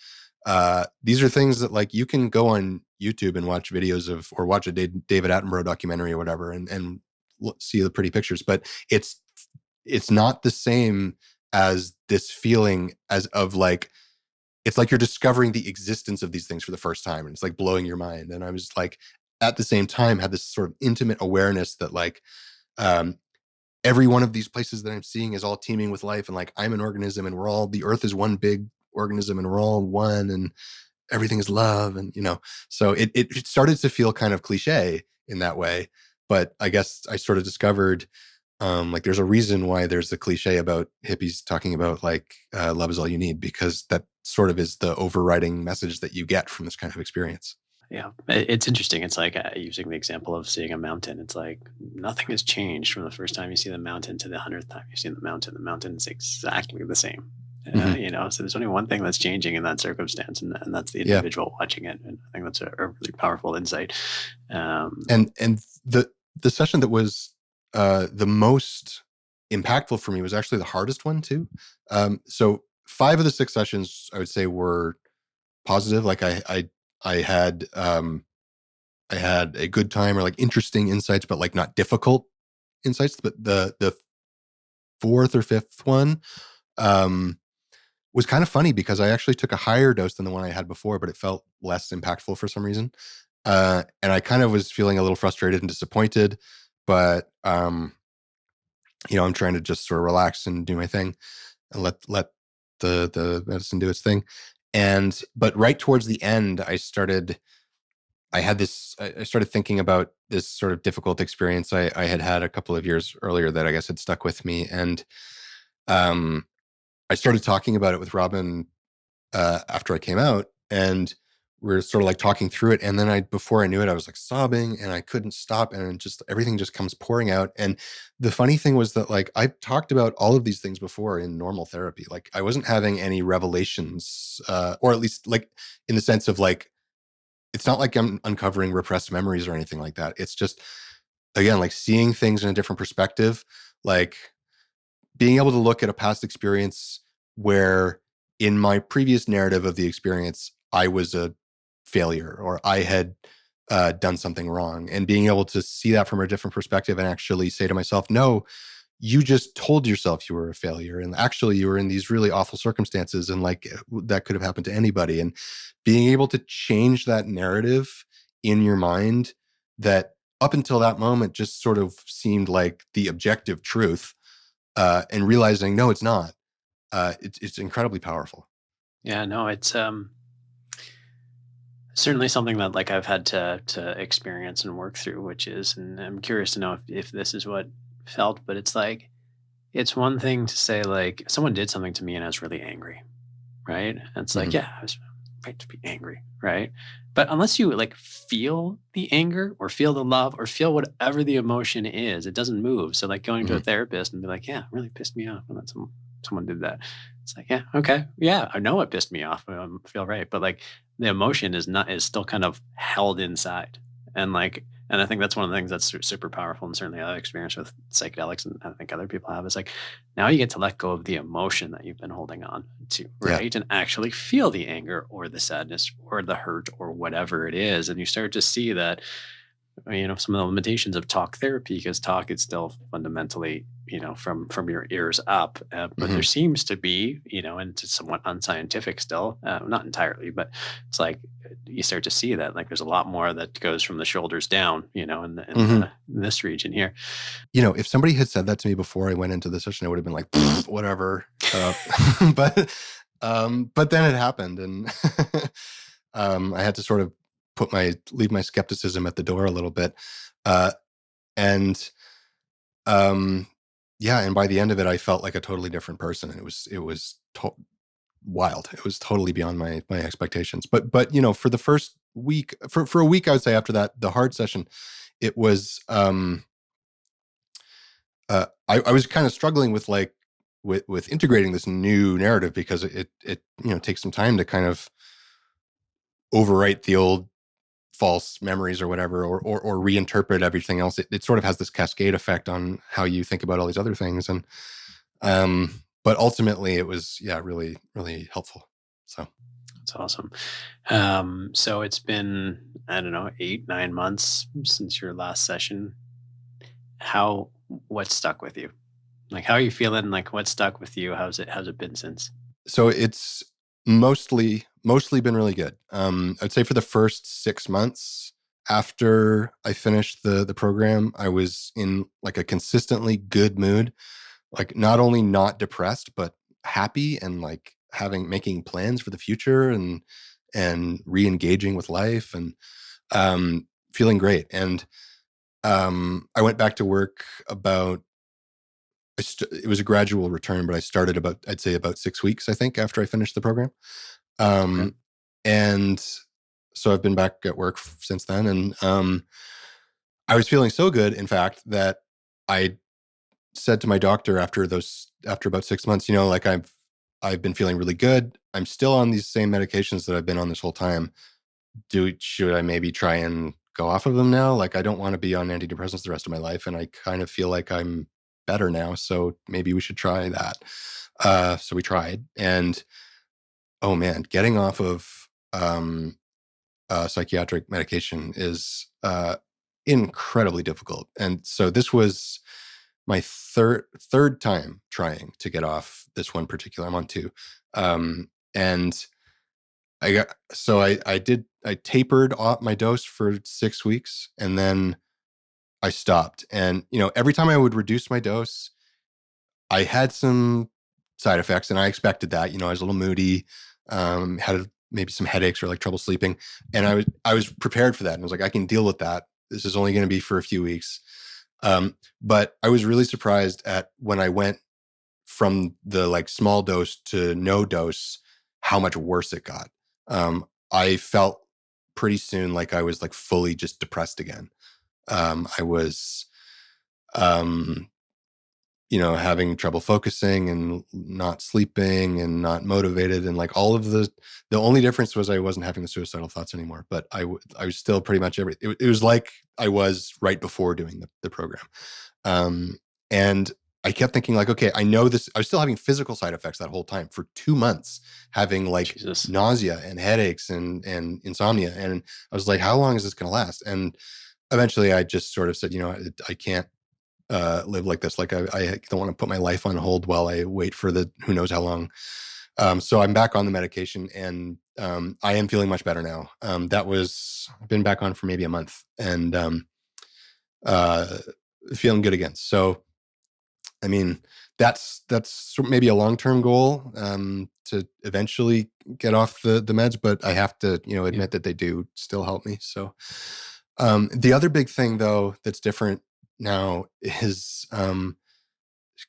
these are things that like you can go on YouTube and watch videos of, or watch a David Attenborough documentary or whatever, and see the pretty pictures, but it's not the same as this feeling as of like, it's like you're discovering the existence of these things for the first time, and it's like blowing your mind. And I was like, at the same time, had this sort of intimate awareness that like every one of these places that I'm seeing is all teeming with life, and like I'm an organism, and the earth is one big organism, and we're all one, and everything is love. And so it started to feel kind of cliche in that way. But I guess I sort of discovered like there's a reason why there's the cliche about hippies talking about like love is all you need, because that sort of is the overriding message that you get from this kind of experience. Yeah, it's interesting. It's like using the example of seeing a mountain. It's like nothing has changed from the first time you see the mountain to the 100th time you see the mountain. The mountain is exactly the same. So there's only one thing that's changing in that circumstance, and that's the individual watching it. And I think that's a really powerful insight. And the session that was the most impactful for me was actually the hardest one too. So 5 of the 6 sessions I would say were positive. Like I had I had a good time, or like interesting insights, but like not difficult insights. But the fourth or fifth one um, was kind of funny because I actually took a higher dose than the one I had before, but it felt less impactful for some reason. And I kind of was feeling a little frustrated and disappointed, but I'm trying to just sort of relax and do my thing and let the medicine do its thing. But right towards the end, I started thinking about this sort of difficult experience I had a couple of years earlier that I guess had stuck with me. And um, I started talking about it with Robin after I came out, and we are sort of like talking through it. And then before I knew it, I was like sobbing and I couldn't stop, and just everything just comes pouring out. And the funny thing was that like I talked about all of these things before in normal therapy. Like I wasn't having any revelations, or at least like in the sense of like, it's not like I'm uncovering repressed memories or anything like that. It's just, again, like seeing things in a different perspective, like being able to look at a past experience where in my previous narrative of the experience, I was a failure, or I had done something wrong, and being able to see that from a different perspective and actually say to myself, no, you just told yourself you were a failure, and actually you were in these really awful circumstances, and like that could have happened to anybody. And being able to change that narrative in your mind that up until that moment just sort of seemed like the objective truth, and realizing no, it's not. It's incredibly powerful. Yeah, no, it's certainly something that like I've had to experience and work through, which is, and I'm curious to know if this is what felt, but it's like it's one thing to say like someone did something to me and I was really angry, right? And it's like, Hmm. yeah, I was right to be angry, right? But unless you like feel the anger or feel the love or feel whatever the emotion is, it doesn't move. So like going to a Hmm. therapist and be like, yeah, it really pissed me off when someone did that. It's like, yeah, okay, yeah, I know it pissed me off. I feel right, but like the emotion is still kind of held inside, and like, and I think that's one of the things that's super powerful, and certainly I've experienced with psychedelics, and I think other people have. Is like now you get to let go of the emotion that you've been holding on to, Yeah. right? And actually feel the anger or the sadness or the hurt or whatever it is. And you start to see that, some of the limitations of talk therapy, because talk is still fundamentally, from your ears up. But there Hmm. seems to be, and it's somewhat unscientific still, not entirely, but it's like you start to see that like there's a lot more that goes from the shoulders down, Hmm. in this region here. If somebody had said that to me before I went into the session, I would have been like, whatever, shut up. But then it happened, and I had to sort of leave my skepticism at the door a little bit. Uh, and um, yeah, and by the end of it, I felt like a totally different person. And it was wild. It was totally beyond my expectations. But for the first week, for a week, I would say after that, the hard session, it was I was kind of struggling with like with integrating this new narrative, because it takes some time to kind of overwrite the old false memories or whatever, or reinterpret everything else. It sort of has this cascade effect on how you think about all these other things. And but ultimately it was, yeah, really really helpful. So That's awesome. So it's been, I don't know, 8, 9 months since your last session. How, what stuck with you? Like, how are you feeling? Like, what stuck with you? How's it been since? it's mostly been really good. I'd say for the first 6 months after I finished the program, I was in like a consistently good mood, like not only not depressed, but happy, and like making plans for the future, and re-engaging with life, and feeling great. And I went back to work it was a gradual return, but I started I'd say about 6 weeks, I think, after I finished the program. Okay. Um, and so I've been back at work since then. And I was feeling so good, in fact, that I said to my doctor after about 6 months, like I've been feeling really good. I'm still on these same medications that I've been on this whole time. Should I maybe try and go off of them now? Like I don't want to be on antidepressants the rest of my life, and I kind of feel like I'm better now, so maybe we should try that. So we tried, and oh man, getting off of psychiatric medication is incredibly difficult. And so this was my third time trying to get off this one particular. I'm on two, and I tapered off my dose for 6 weeks, and then I stopped. And every time I would reduce my dose, I had some side effects, and I expected that. I was a little moody, had maybe some headaches or like trouble sleeping, and I was prepared for that. And I was like, I can deal with that. This is only going to be for a few weeks. But I was really surprised at when I went from the like small dose to no dose, how much worse it got. I felt pretty soon like I was like fully just depressed again. I was, um, having trouble focusing and not sleeping and not motivated, and like all of the only difference was I wasn't having the suicidal thoughts anymore, but I was still pretty much it was like I was right before doing the program. And I kept thinking like, okay, I know this. I was still having physical side effects that whole time for 2 months, having like Jesus. nausea and headaches and insomnia. And I was like, how long is this going to last? And eventually I just sort of said, I can't live like this. Like I don't want to put my life on hold while I wait for the who knows how long. So I'm back on the medication, and I am feeling much better now. I've been back on for maybe a month, and uh, feeling good again. So I mean, that's maybe a long-term goal, to eventually get off the meds, but I have to Yeah. admit that they do still help me. So the other big thing though that's different now is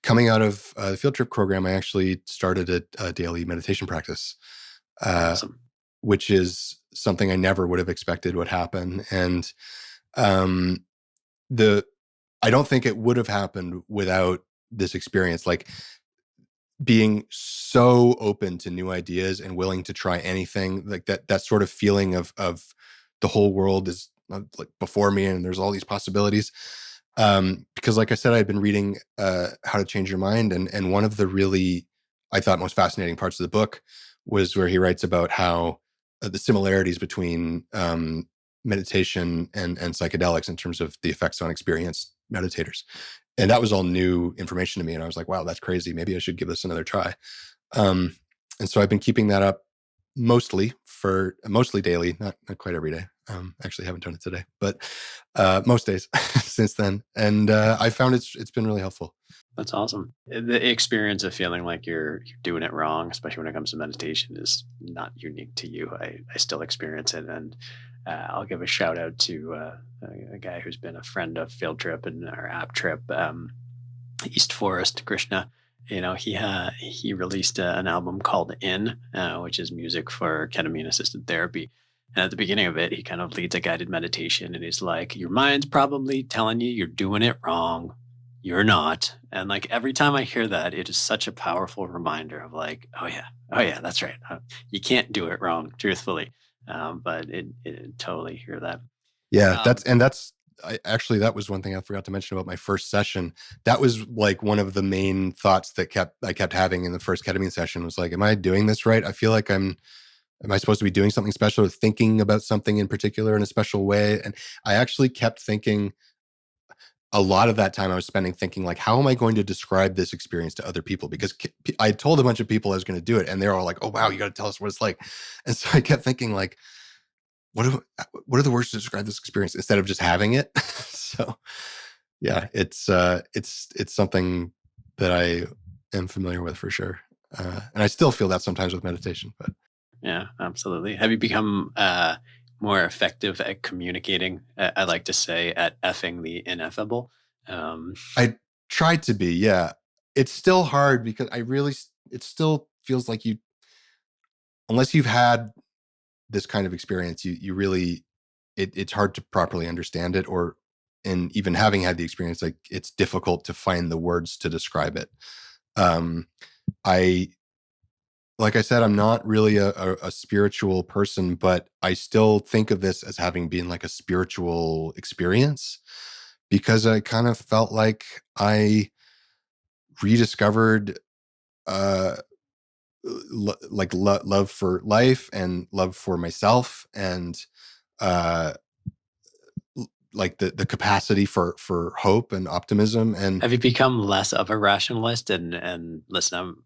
coming out of the field trip program. I actually started a daily meditation practice, uh, Awesome. which is something I never would have expected would happen. And um, the I don't think it would have happened without this experience. Like being so open to new ideas and willing to try anything, like that sort of feeling of the whole world is like before me and there's all these possibilities. Because like I said, I'd been reading How to Change Your Mind, and one of the really, I thought, most fascinating parts of the book was where he writes about how the similarities between meditation and psychedelics in terms of the effects on experienced meditators. And that was all new information to me. And I was like, wow, that's crazy. Maybe I should give this another try. Um, and so I've been keeping that up mostly daily, not quite every day. Actually haven't done it today, but most days since then. And I found it's been really helpful. That's awesome. The experience of feeling like you're doing it wrong, especially when it comes to meditation, is not unique to you. I still experience it, and I'll give a shout out to a guy who's been a friend of Field Trip and our app trip, East Forest Krishna. He released an album called In, which is music for ketamine assisted therapy. And at the beginning of it, he kind of leads a guided meditation, and he's like, "Your mind's probably telling you you're doing it wrong. You're not." And like every time I hear that, it is such a powerful reminder of like, oh yeah, that's right. You can't do it wrong, truthfully. But it totally hear that. Yeah, Um, that was one thing I forgot to mention about my first session. That was like one of the main thoughts that I kept having in the first ketamine session was like, am I doing this right? I feel like am I supposed to be doing something special or thinking about something in particular in a special way? And I actually kept thinking a lot of that time I was spending thinking like, how am I going to describe this experience to other people? Because I told a bunch of people I was going to do it, and they're all like, oh, wow, you got to tell us what it's like. And so I kept thinking like, what are the words to describe this experience instead of just having it? So yeah, it's something that I am familiar with for sure. And I still feel that sometimes with meditation, but yeah, absolutely. Have you become more effective at communicating? I like to say at effing the ineffable. Um, I tried to be, yeah. It's still hard because it still feels like unless you've had this kind of experience, you really, it's hard to properly understand it, and even having had the experience, like it's difficult to find the words to describe it. Um, I, like I said, I'm not really a spiritual person, but I still think of this as having been like a spiritual experience because I kind of felt like I rediscovered uh, love for life and love for myself, and uh, like the capacity for hope and optimism. And Have you become less of a rationalist? And listen,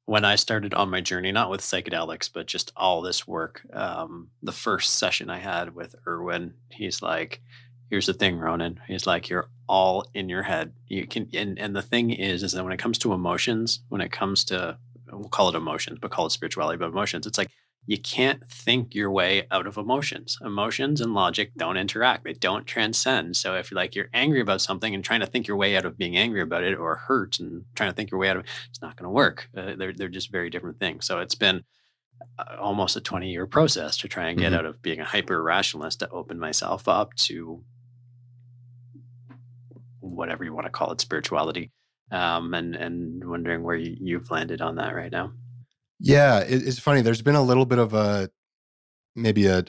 when I started on my journey, not with psychedelics, but just all this work, the first session I had with Irwin, he's like, "Here's the thing, Ronan." He's like, "You're all in your head. You can." And the thing is that when it comes to emotions, when it comes to, we'll call it emotions, but call it spirituality, but emotions, it's like you can't think your way out of emotions. Emotions and logic don't interact. They don't transcend. So if you're angry about something and trying to think your way out of being angry about it, or hurt and trying to think your way out of it, it's not going to work. They're just very different things. So it's been almost a 20-year process to try and get mhm. out of being a hyper rationalist to open myself up to whatever you want to call it, spirituality. And wondering where you've landed on that right now. Yeah, it's funny. There's been a little bit of a maybe a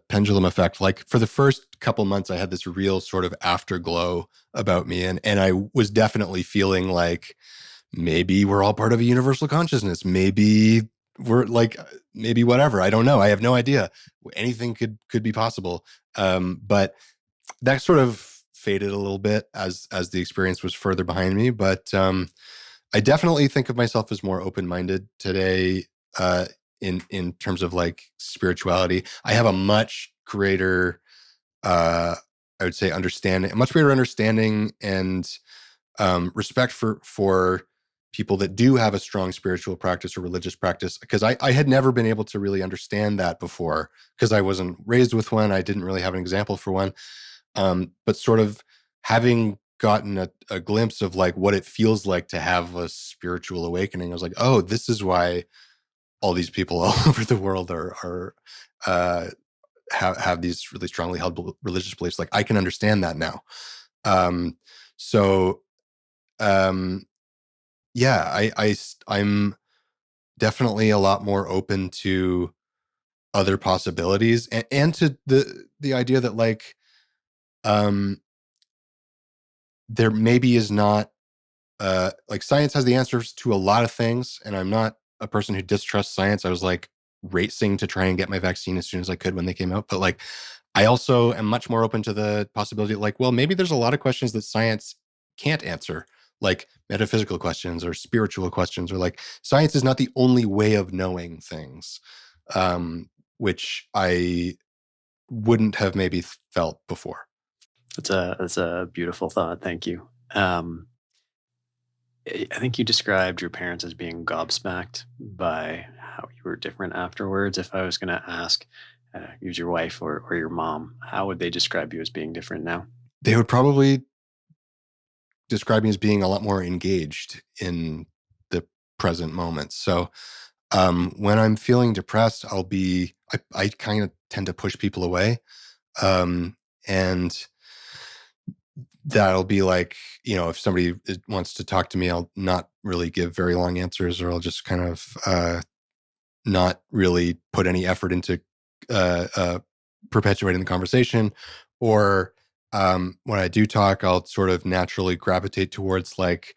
pendulum effect. Like for the first couple months, I had this real sort of afterglow about me, and I was definitely feeling like maybe we're all part of a universal consciousness. Maybe we're like maybe whatever. I don't know. I have no idea. Anything could be possible. But that sort of faded a little bit as the experience was further behind me. But I definitely think of myself as more open-minded today, in terms of like spirituality. I have a much greater, uh, I would say, understanding, a much greater understanding and respect for people that do have a strong spiritual practice or religious practice, because I had never been able to really understand that before, because I wasn't raised with one. I didn't really have an example for one. But sort of having gotten a glimpse of like what it feels like to have a spiritual awakening, I was like, oh, this is why all these people all over the world are uh, have these really strongly held religious beliefs. Like I can understand that now. Um, so um, yeah, I'm definitely a lot more open to other possibilities, and to the idea that like um, there maybe is not like science has the answers to a lot of things, and I'm not a person who distrusts science. I was like racing to try and get my vaccine as soon as I could when they came out, but like I also am much more open to the possibility like, well, maybe there's a lot of questions that science can't answer, like metaphysical questions or spiritual questions, or like science is not the only way of knowing things, um, which I wouldn't have maybe felt before. That's a beautiful thought. Thank you. I think you described your parents as being gobsmacked by how you were different afterwards. If I was going to ask, use your wife or your mom, how would they describe you as being different now? They would probably describe me as being a lot more engaged in the present moment. So when I'm feeling depressed, I kind of tend to push people away. And that'll be like, if somebody wants to talk to me, I'll not really give very long answers, or I'll just kind of not really put any effort into uh, uh, perpetuating the conversation. Or when I do talk, I'll sort of naturally gravitate towards like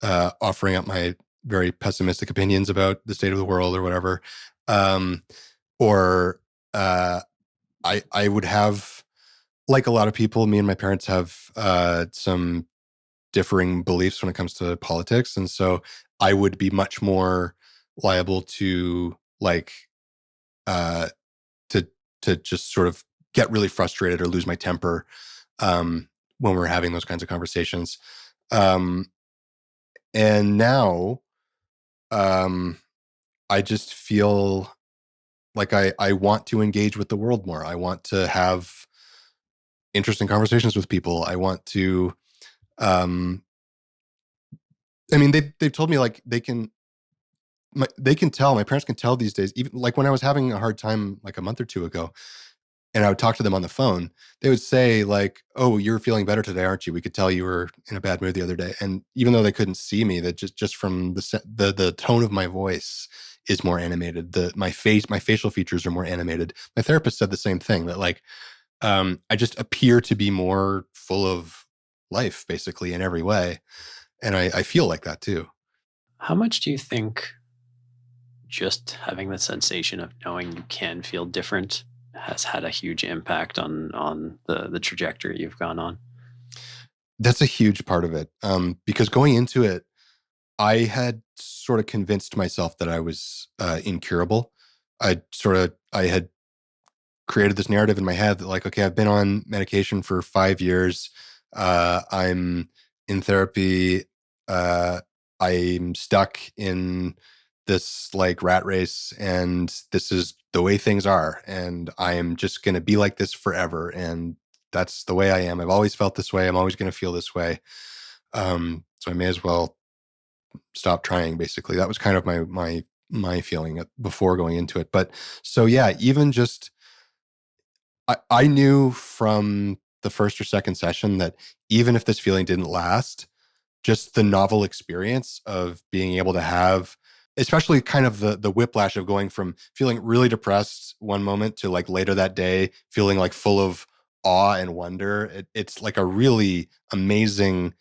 offering up my very pessimistic opinions about the state of the world or whatever. Um, or I would have, like a lot of people, me and my parents have some differing beliefs when it comes to politics, and so I would be much more liable to like uh, to to just sort of get really frustrated or lose my temper when we're having those kinds of conversations. Um, and now um, I just feel like I want to engage with the world more. I want to have interesting conversations with people. I want to um I mean they've told me like they can tell, my parents can tell these days, even like when I was having a hard time like a month or two ago, and I would talk to them on the phone, they would say like, "Oh, you're feeling better today, aren't you? We could tell you were in a bad mood the other day." And even though they couldn't see me, that just from the tone of my voice is more animated. My facial features are more animated. My therapist said the same thing, that like I just appear to be more full of life basically in every way. And I feel like that too. How much do you think just having the sensation of knowing you can feel different has had a huge impact on the trajectory you've gone on? That's a huge part of it. Because going into it, I had sort of convinced myself that I was incurable. I had created this narrative in my head that like, okay, I've been on medication for 5 years. I'm in therapy. I'm stuck in this like rat race, and this is the way things are. And I'm just going to be like this forever. And that's the way I am. I've always felt this way. I'm always going to feel this way. So I may as well stop trying. Basically, that was kind of my feeling before going into it. But so yeah, even just I knew from the first or second session that even if this feeling didn't last, just the novel experience of being able to have, especially kind of the whiplash of going from feeling really depressed one moment to like later that day feeling like full of awe and wonder. It's like a really amazing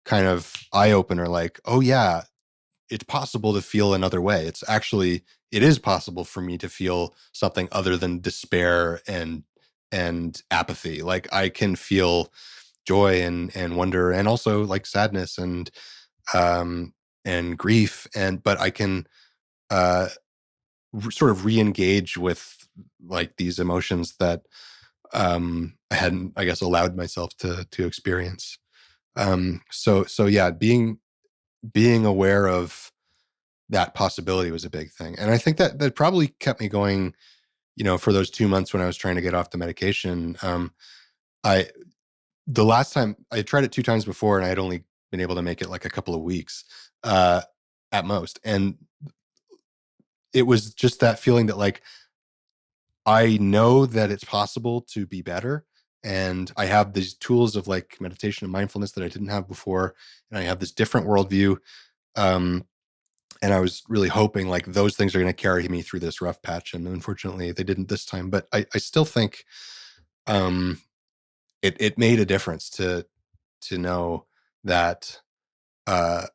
kind of eye opener. Like, oh yeah, it's possible to feel another way. It is possible for me to feel something other than despair and apathy. Like I can feel joy and wonder and also like sadness um and grief, but I can uh sort of re-engage with like these emotions that I hadn't, I guess, allowed myself to experience. So yeah, being aware of that possibility was a big thing. And I think that probably kept me going, for those 2 months when I was trying to get off the medication. I The last time I tried it 2 times before, and I had only been able to make it like a couple of weeks, uh, at most. And it was just that feeling that like, I know that it's possible to be better. And I have these tools of like meditation and mindfulness that I didn't have before. And I have this different worldview. Um, and I was really hoping like those things are going to carry me through this rough patch. And unfortunately they didn't this time, but I still think, um, it made a difference to know that, uh,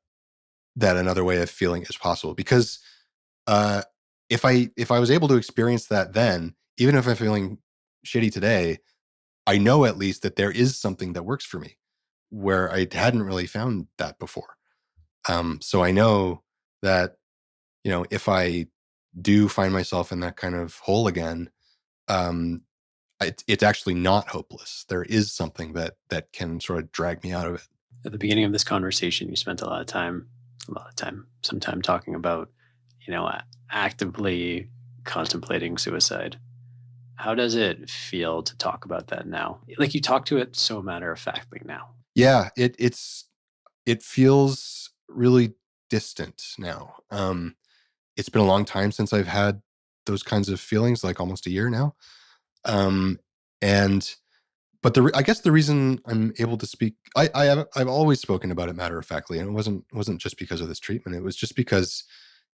that another way of feeling is possible. Because, uh, if I was able to experience that then, even if I'm feeling shitty today, I know at least that there is something that works for me where I hadn't really found that before. So I know that, if I do find myself in that kind of hole again, um, it's actually not hopeless. There is something that can sort of drag me out of it. At the beginning of this conversation, you spent some time talking about, actively contemplating suicide. How does it feel to talk about that now? Like you talk to it so matter of factly now. Yeah, it feels really distant now. It's been a long time since I've had those kinds of feelings, like almost a year now. Um, and but I guess the reason I'm able to speak, I've always spoken about it matter of factly, and it wasn't just because of this treatment. It was just because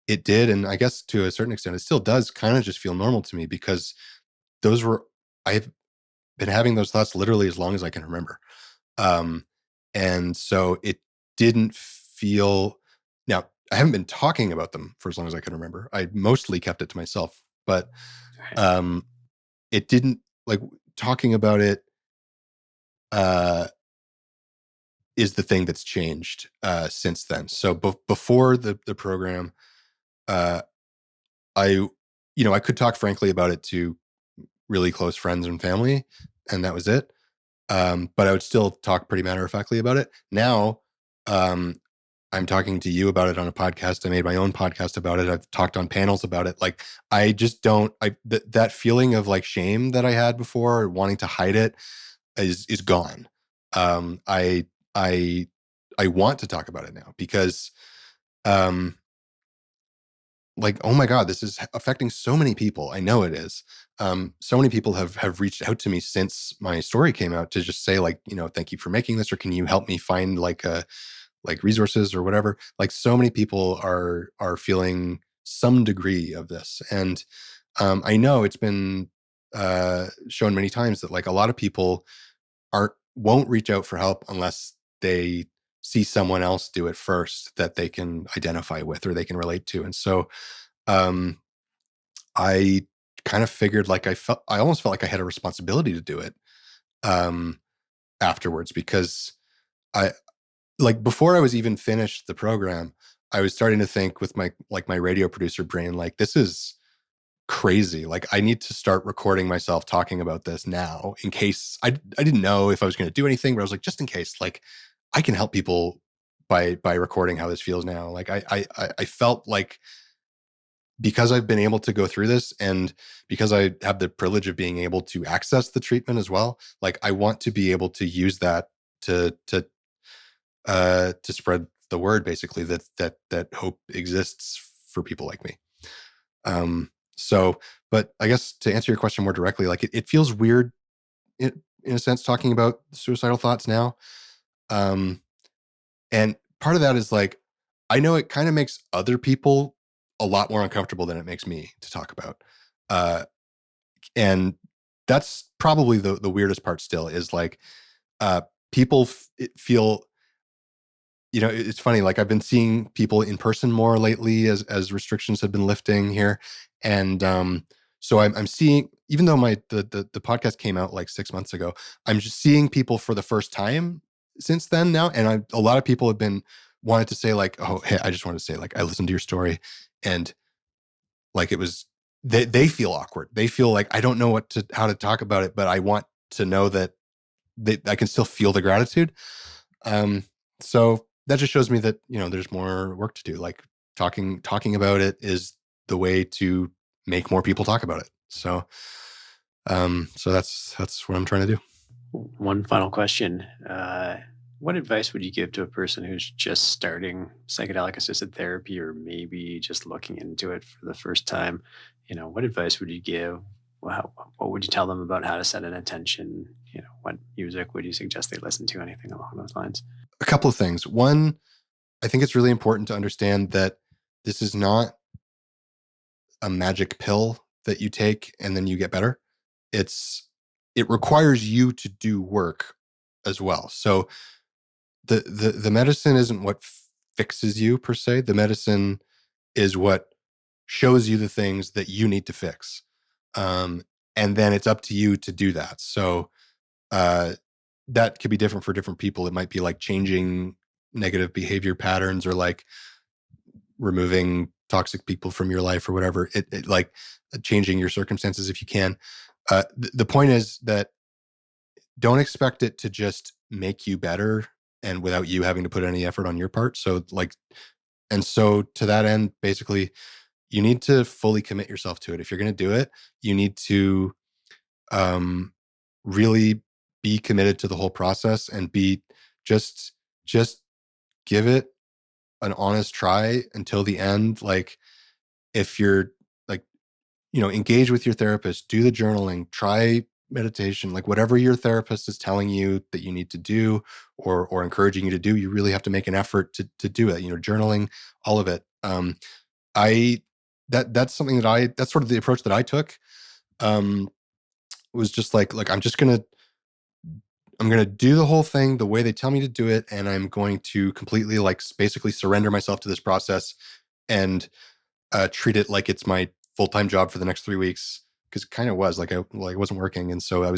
it did, and I guess to a certain extent, it still does kind of just feel normal to me because those were I've been having those thoughts literally as long as I can remember. Um, and so it didn't feel. Now I haven't been talking about them for as long as I can remember. I mostly kept it to myself, but Right. um, it didn't like talking about it. Uh, is the thing that's changed since then. So before the program, uh, I I could talk frankly about it to really close friends and family, and that was it. But I would still talk pretty matter of factly about it. Now, um, I'm talking to you about it on a podcast. I made my own podcast about it. I've talked on panels about it. Like I just don't. That feeling of like shame that I had before, wanting to hide it, is gone. I I I want to talk about it now because, um, like, oh my god, this is affecting so many people. I know it is. So many people have reached out to me since my story came out to just say like, thank you for making this, or can you help me find like resources or whatever. Like so many people are feeling some degree of this, and I know it's been shown many times that like a lot of people aren't won't reach out for help unless they see someone else do it first that they can identify with or they can relate to. And so um, I kind of figured like I almost felt like I had a responsibility to do it um, afterwards, because I, like, before I was even finished the program, I was starting to think with my radio producer brain, like, this is crazy. Like, I need to start recording myself talking about this now, in case I didn't know if I was going to do anything, but I was like, just in case, like, I can help people by recording how this feels now. Like, I felt like, because I've been able to go through this, and because I have the privilege of being able to access the treatment as well, like, I want to be able to use that to spread the word, basically, that hope exists for people like me. So, but I guess to answer your question more directly, like, it feels weird in a sense talking about suicidal thoughts now. Um, and part of that is like, I know it kind of makes other people a lot more uncomfortable than it makes me to talk about. Uh, and that's probably the weirdest part still, is like, uh, people feel, it's funny. Like, I've been seeing people in person more lately as restrictions have been lifting here, and so I'm seeing, even though the podcast came out like 6 months ago, I'm just seeing people for the first time since then now, and a lot of people have been wanted to say like, oh, hey, I just wanted to say, like, I listened to your story, and like, it was, they feel awkward. They feel like, I don't know how to talk about it, but I want to know that I can still feel the gratitude. Um, so that just shows me that, there's more work to do. Like, talking about it is the way to make more people talk about it. So, so that's what I'm trying to do. One final question. What advice would you give to a person who's just starting psychedelic assisted therapy, or maybe just looking into it for the first time? What advice would you give? What would you tell them about how to set an intention? What music would you suggest they listen to? Anything along those lines? A couple of things. One, I think it's really important to understand that this is not a magic pill that you take and then you get better. It requires you to do work as well. So the medicine isn't what fixes you per se. The medicine is what shows you the things that you need to fix. Um, and then it's up to you to do that. So uh, that could be different for different people. It might be like changing negative behavior patterns, or like removing toxic people from your life, or whatever. It like changing your circumstances if you can. The point is that don't expect it to just make you better, and without you having to put any effort on your part. So, like, and so to that end, basically, you need to fully commit yourself to it. If you're going to do it, you need to um, really be committed to the whole process, and be just just give it an honest try until the end. Like, if you're like, engage with your therapist, do the journaling, try meditation, like whatever your therapist is telling you that you need to do, or encouraging you to do, you really have to make an effort to do it. Journaling, all of it. I that's something that's sort of the approach that I took. Um, was just like, I'm gonna do the whole thing the way they tell me to do it, and I'm going to completely, like, basically surrender myself to this process, and treat it like it's my full-time job for the next 3 weeks. Because it kind of was like, I wasn't working, and so I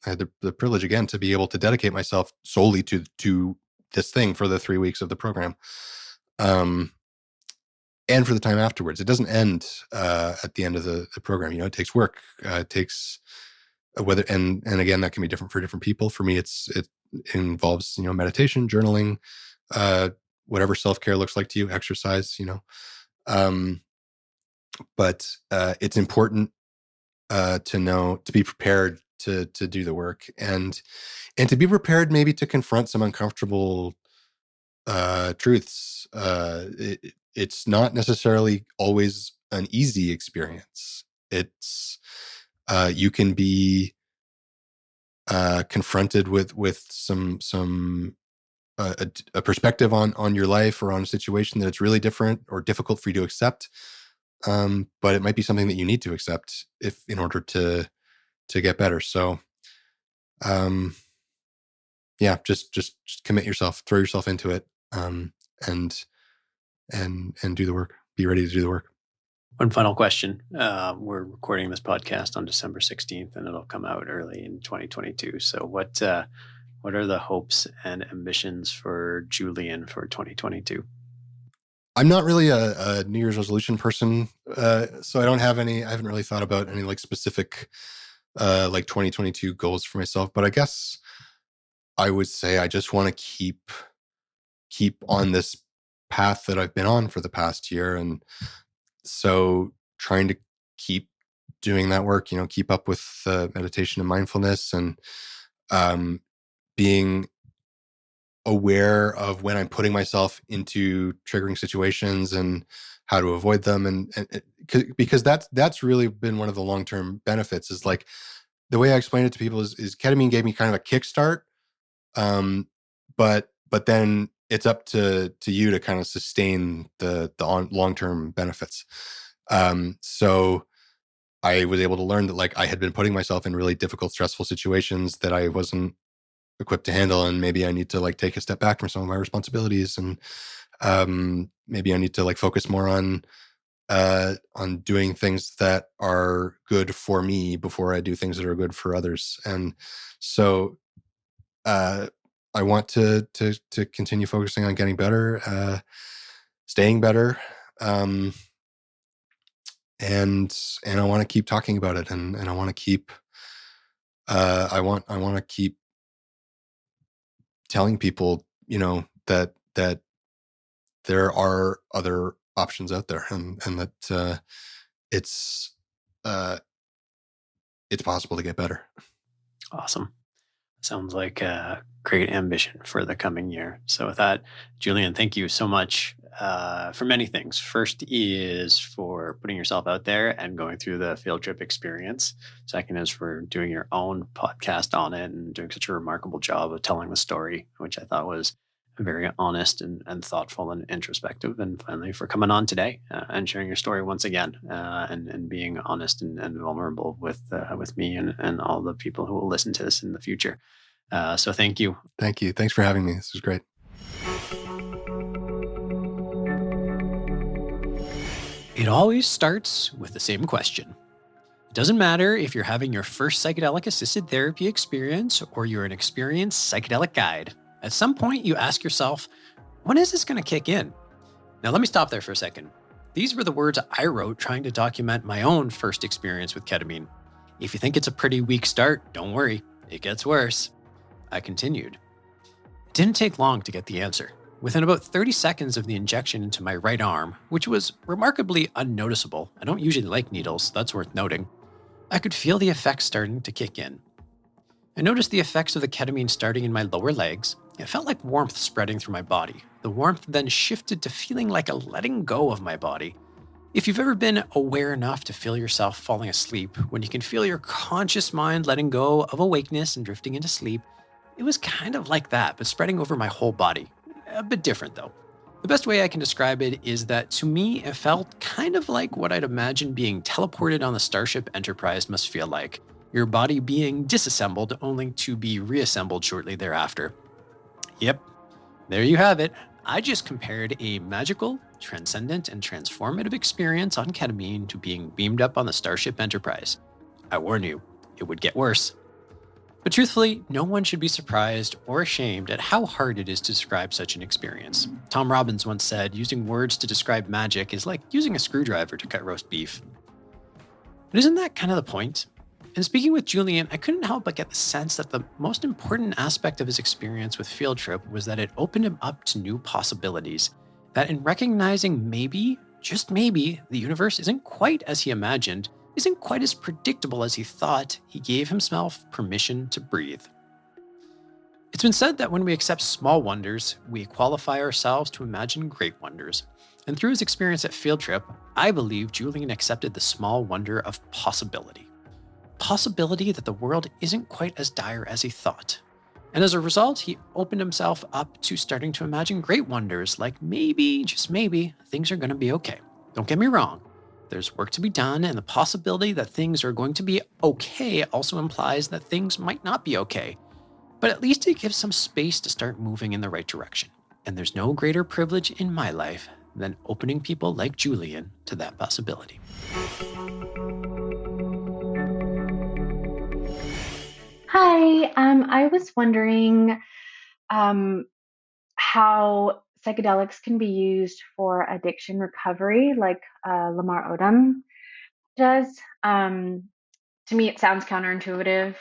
had the privilege again to be able to dedicate myself solely to this thing for the 3 weeks of the program, um, and for the time afterwards. It doesn't end at the end of the program. It takes work. It takes whether and again, that can be different for different people. For me, it involves, meditation, journaling, uh, whatever self-care looks like to you, exercise. Um, but it's important to be prepared to do the work, and to be prepared maybe to confront some uncomfortable truths. It's not necessarily always an easy experience. It's You can be confronted with some a perspective on your life, or on a situation that it's really different or difficult for you to accept. But it might be something that you need to accept, if in order to get better. So, um, yeah, just commit yourself, throw yourself into it, and do the work. Be ready to do the work. One final question. We're recording this podcast on December 16th, and it'll come out early in 2022. So what are the hopes and ambitions for Julian for 2022? I'm not really a New Year's resolution person, so I don't have any. I haven't really thought about any like specific like 2022 goals for myself. But I guess I would say I just want to keep on this path that I've been on for the past year, and so trying to keep doing that work. Keep up with meditation and mindfulness, and being aware of when I'm putting myself into triggering situations and how to avoid them. Because that's really been one of the long-term benefits, is like the way I explain it to people is ketamine gave me kind of a kickstart. But then it's up to you to kind of sustain the long-term benefits. So I was able to learn that like I had been putting myself in really difficult, stressful situations that I wasn't equipped to handle, and maybe I need to like take a step back from some of my responsibilities, and maybe I need to like focus more on doing things that are good for me before I do things that are good for others. And so I want to continue focusing on getting better, staying better, and I want to keep talking about it, and I want to keep I want to keep telling people, that there are other options out there, and that uh, it's possible to get better. Awesome. Sounds like a great ambition for the coming year. So, with that, Julian, thank you so much for many things. First is for putting yourself out there and going through the field trip experience. Second is for doing your own podcast on it and doing such a remarkable job of telling the story, which I thought was very honest and thoughtful and introspective. And finally, for coming on today and sharing your story once again, and being honest and vulnerable with me and all the people who will listen to this in the future. So thank you. Thank you. Thanks for having me. This was great. It always starts with the same question. It doesn't matter if you're having your first psychedelic assisted therapy experience or you're an experienced psychedelic guide. At some point, you ask yourself, when is this going to kick in? Now, let me stop there for a second. These were the words I wrote trying to document my own first experience with ketamine. If you think it's a pretty weak start, don't worry, it gets worse. I continued. It didn't take long to get the answer. Within about 30 seconds of the injection into my right arm, which was remarkably unnoticeable, I don't usually like needles, that's worth noting, I could feel the effects starting to kick in. I noticed the effects of the ketamine starting in my lower legs. It felt like warmth spreading through my body. The warmth then shifted to feeling like a letting go of my body. If you've ever been aware enough to feel yourself falling asleep, when you can feel your conscious mind letting go of awakeness and drifting into sleep, it was kind of like that, but spreading over my whole body. A bit different though. The best way I can describe it is that to me, it felt kind of like what I'd imagine being teleported on the Starship Enterprise must feel like. Your body being disassembled only to be reassembled shortly thereafter. Yep, there you have it. I just compared a magical, transcendent, and transformative experience on ketamine to being beamed up on the Starship Enterprise. I warn you, it would get worse. But truthfully, no one should be surprised or ashamed at how hard it is to describe such an experience. Tom Robbins once said, using words to describe magic is like using a screwdriver to cut roast beef. But isn't that kind of the point? In speaking with Julian, I couldn't help but get the sense that the most important aspect of his experience with Field Trip was that it opened him up to new possibilities. That in recognizing maybe, just maybe, the universe isn't quite as he imagined, isn't quite as predictable as he thought, he gave himself permission to breathe. It's been said that when we accept small wonders, we qualify ourselves to imagine great wonders. And through his experience at Field Trip, I believe Julian accepted the small wonder of possibility. Possibility that the world isn't quite as dire as he thought. And as a result, he opened himself up to starting to imagine great wonders, like maybe, just maybe, things are going to be okay. Don't get me wrong. There's work to be done, and the possibility that things are going to be okay also implies that things might not be okay. But at least it gives some space to start moving in the right direction. And there's no greater privilege in my life than opening people like Julian to that possibility. Hi, I was wondering um, how psychedelics can be used for addiction recovery, like Lamar Odom does. To me, it sounds counterintuitive.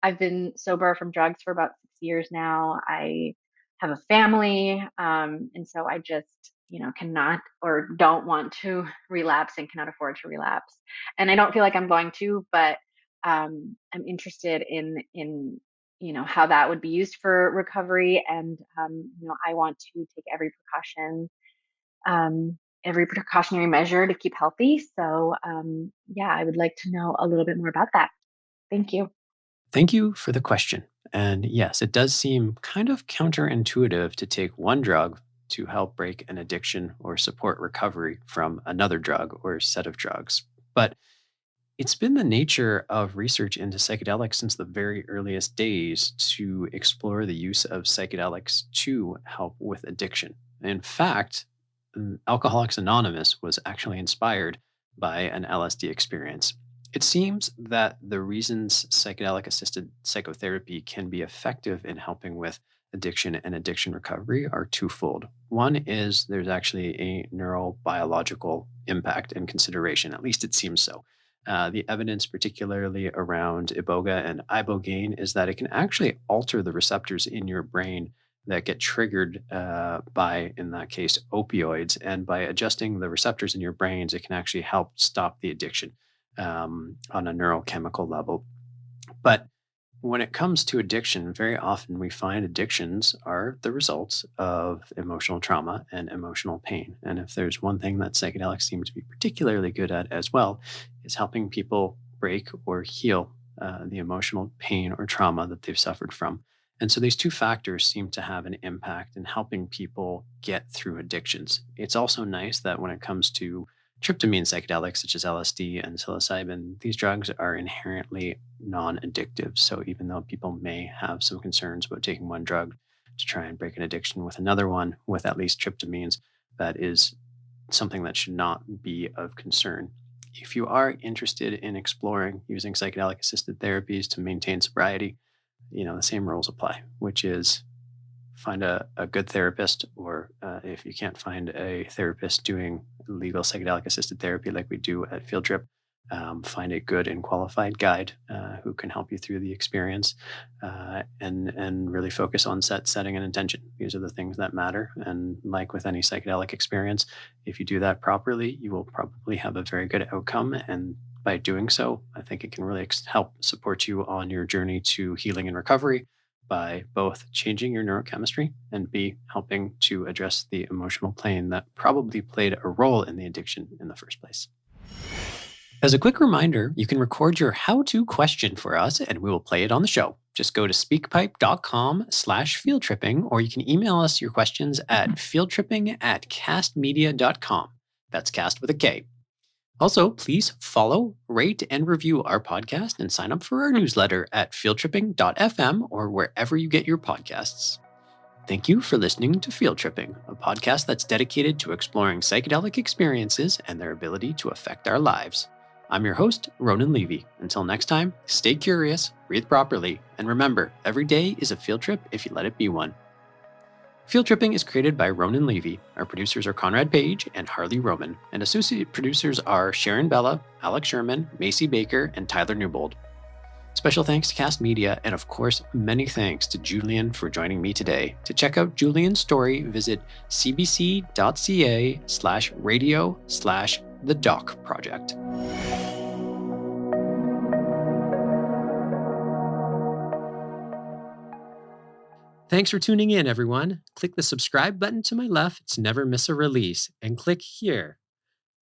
I've been sober from drugs for about 6 years now. I have a family, and so I just, cannot or don't want to relapse and cannot afford to relapse. And I don't feel like I'm going to, but I'm interested in how that would be used for recovery, and I want to take every precautionary measure to keep healthy. So, yeah, I would like to know a little bit more about that. Thank you. Thank you for the question. And yes, it does seem kind of counterintuitive to take one drug to help break an addiction or support recovery from another drug or set of drugs. But it's been the nature of research into psychedelics since the very earliest days to explore the use of psychedelics to help with addiction. In fact, Alcoholics Anonymous was actually inspired by an LSD experience. It seems that the reasons psychedelic assisted psychotherapy can be effective in helping with addiction and addiction recovery are twofold. One is there's actually a neurobiological impact and consideration, at least it seems so. The evidence, particularly around iboga and ibogaine, is that it can actually alter the receptors in your brain that get triggered by, in that case, opioids. And by adjusting the receptors in your brains, it can actually help stop the addiction on a neurochemical level. But when it comes to addiction, very often we find addictions are the results of emotional trauma and emotional pain. And if there's one thing that psychedelics seem to be particularly good at as well, is helping people break or heal the emotional pain or trauma that they've suffered from. And so these two factors seem to have an impact in helping people get through addictions. It's also nice that when it comes to tryptamine psychedelics such as LSD and psilocybin, these drugs are inherently non addictive. So even though people may have some concerns about taking one drug to try and break an addiction with another one, with at least tryptamines, that is something that should not be of concern. If you are interested in exploring using psychedelic assisted therapies to maintain sobriety, the same rules apply, which is find a good therapist, or if you can't find a therapist doing legal psychedelic assisted therapy like we do at Field Trip, find a good and qualified guide who can help you through the experience, and really focus on setting and intention. These are the things that matter. And like with any psychedelic experience, if you do that properly, you will probably have a very good outcome. And by doing so, I think it can really help support you on your journey to healing and recovery by both changing your neurochemistry and B, helping to address the emotional plane that probably played a role in the addiction in the first place. As a quick reminder, you can record your how-to question for us and we will play it on the show. Just go to speakpipe.com/fieldtripping, or you can email us your questions at fieldtripping@castmedia.com. That's cast with a K. Also, please follow, rate, and review our podcast and sign up for our newsletter at fieldtripping.fm or wherever you get your podcasts. Thank you for listening to Field Tripping, a podcast that's dedicated to exploring psychedelic experiences and their ability to affect our lives. I'm your host, Ronan Levy. Until next time, stay curious, breathe properly, and remember, every day is a field trip if you let it be one. Field Tripping is created by Ronan Levy. Our producers are Conrad Page and Harley Roman, and associate producers are Sharon Bella, Alex Sherman, Macy Baker, and Tyler Newbold. Special thanks to Cast Media, and of course, many thanks to Julian for joining me today. To check out Julian's story, visit cbc.ca/radio/The Doc Project. Thanks for tuning in, everyone. Click the subscribe button to my left to never miss a release, and click here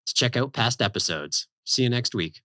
to check out past episodes. See you next week.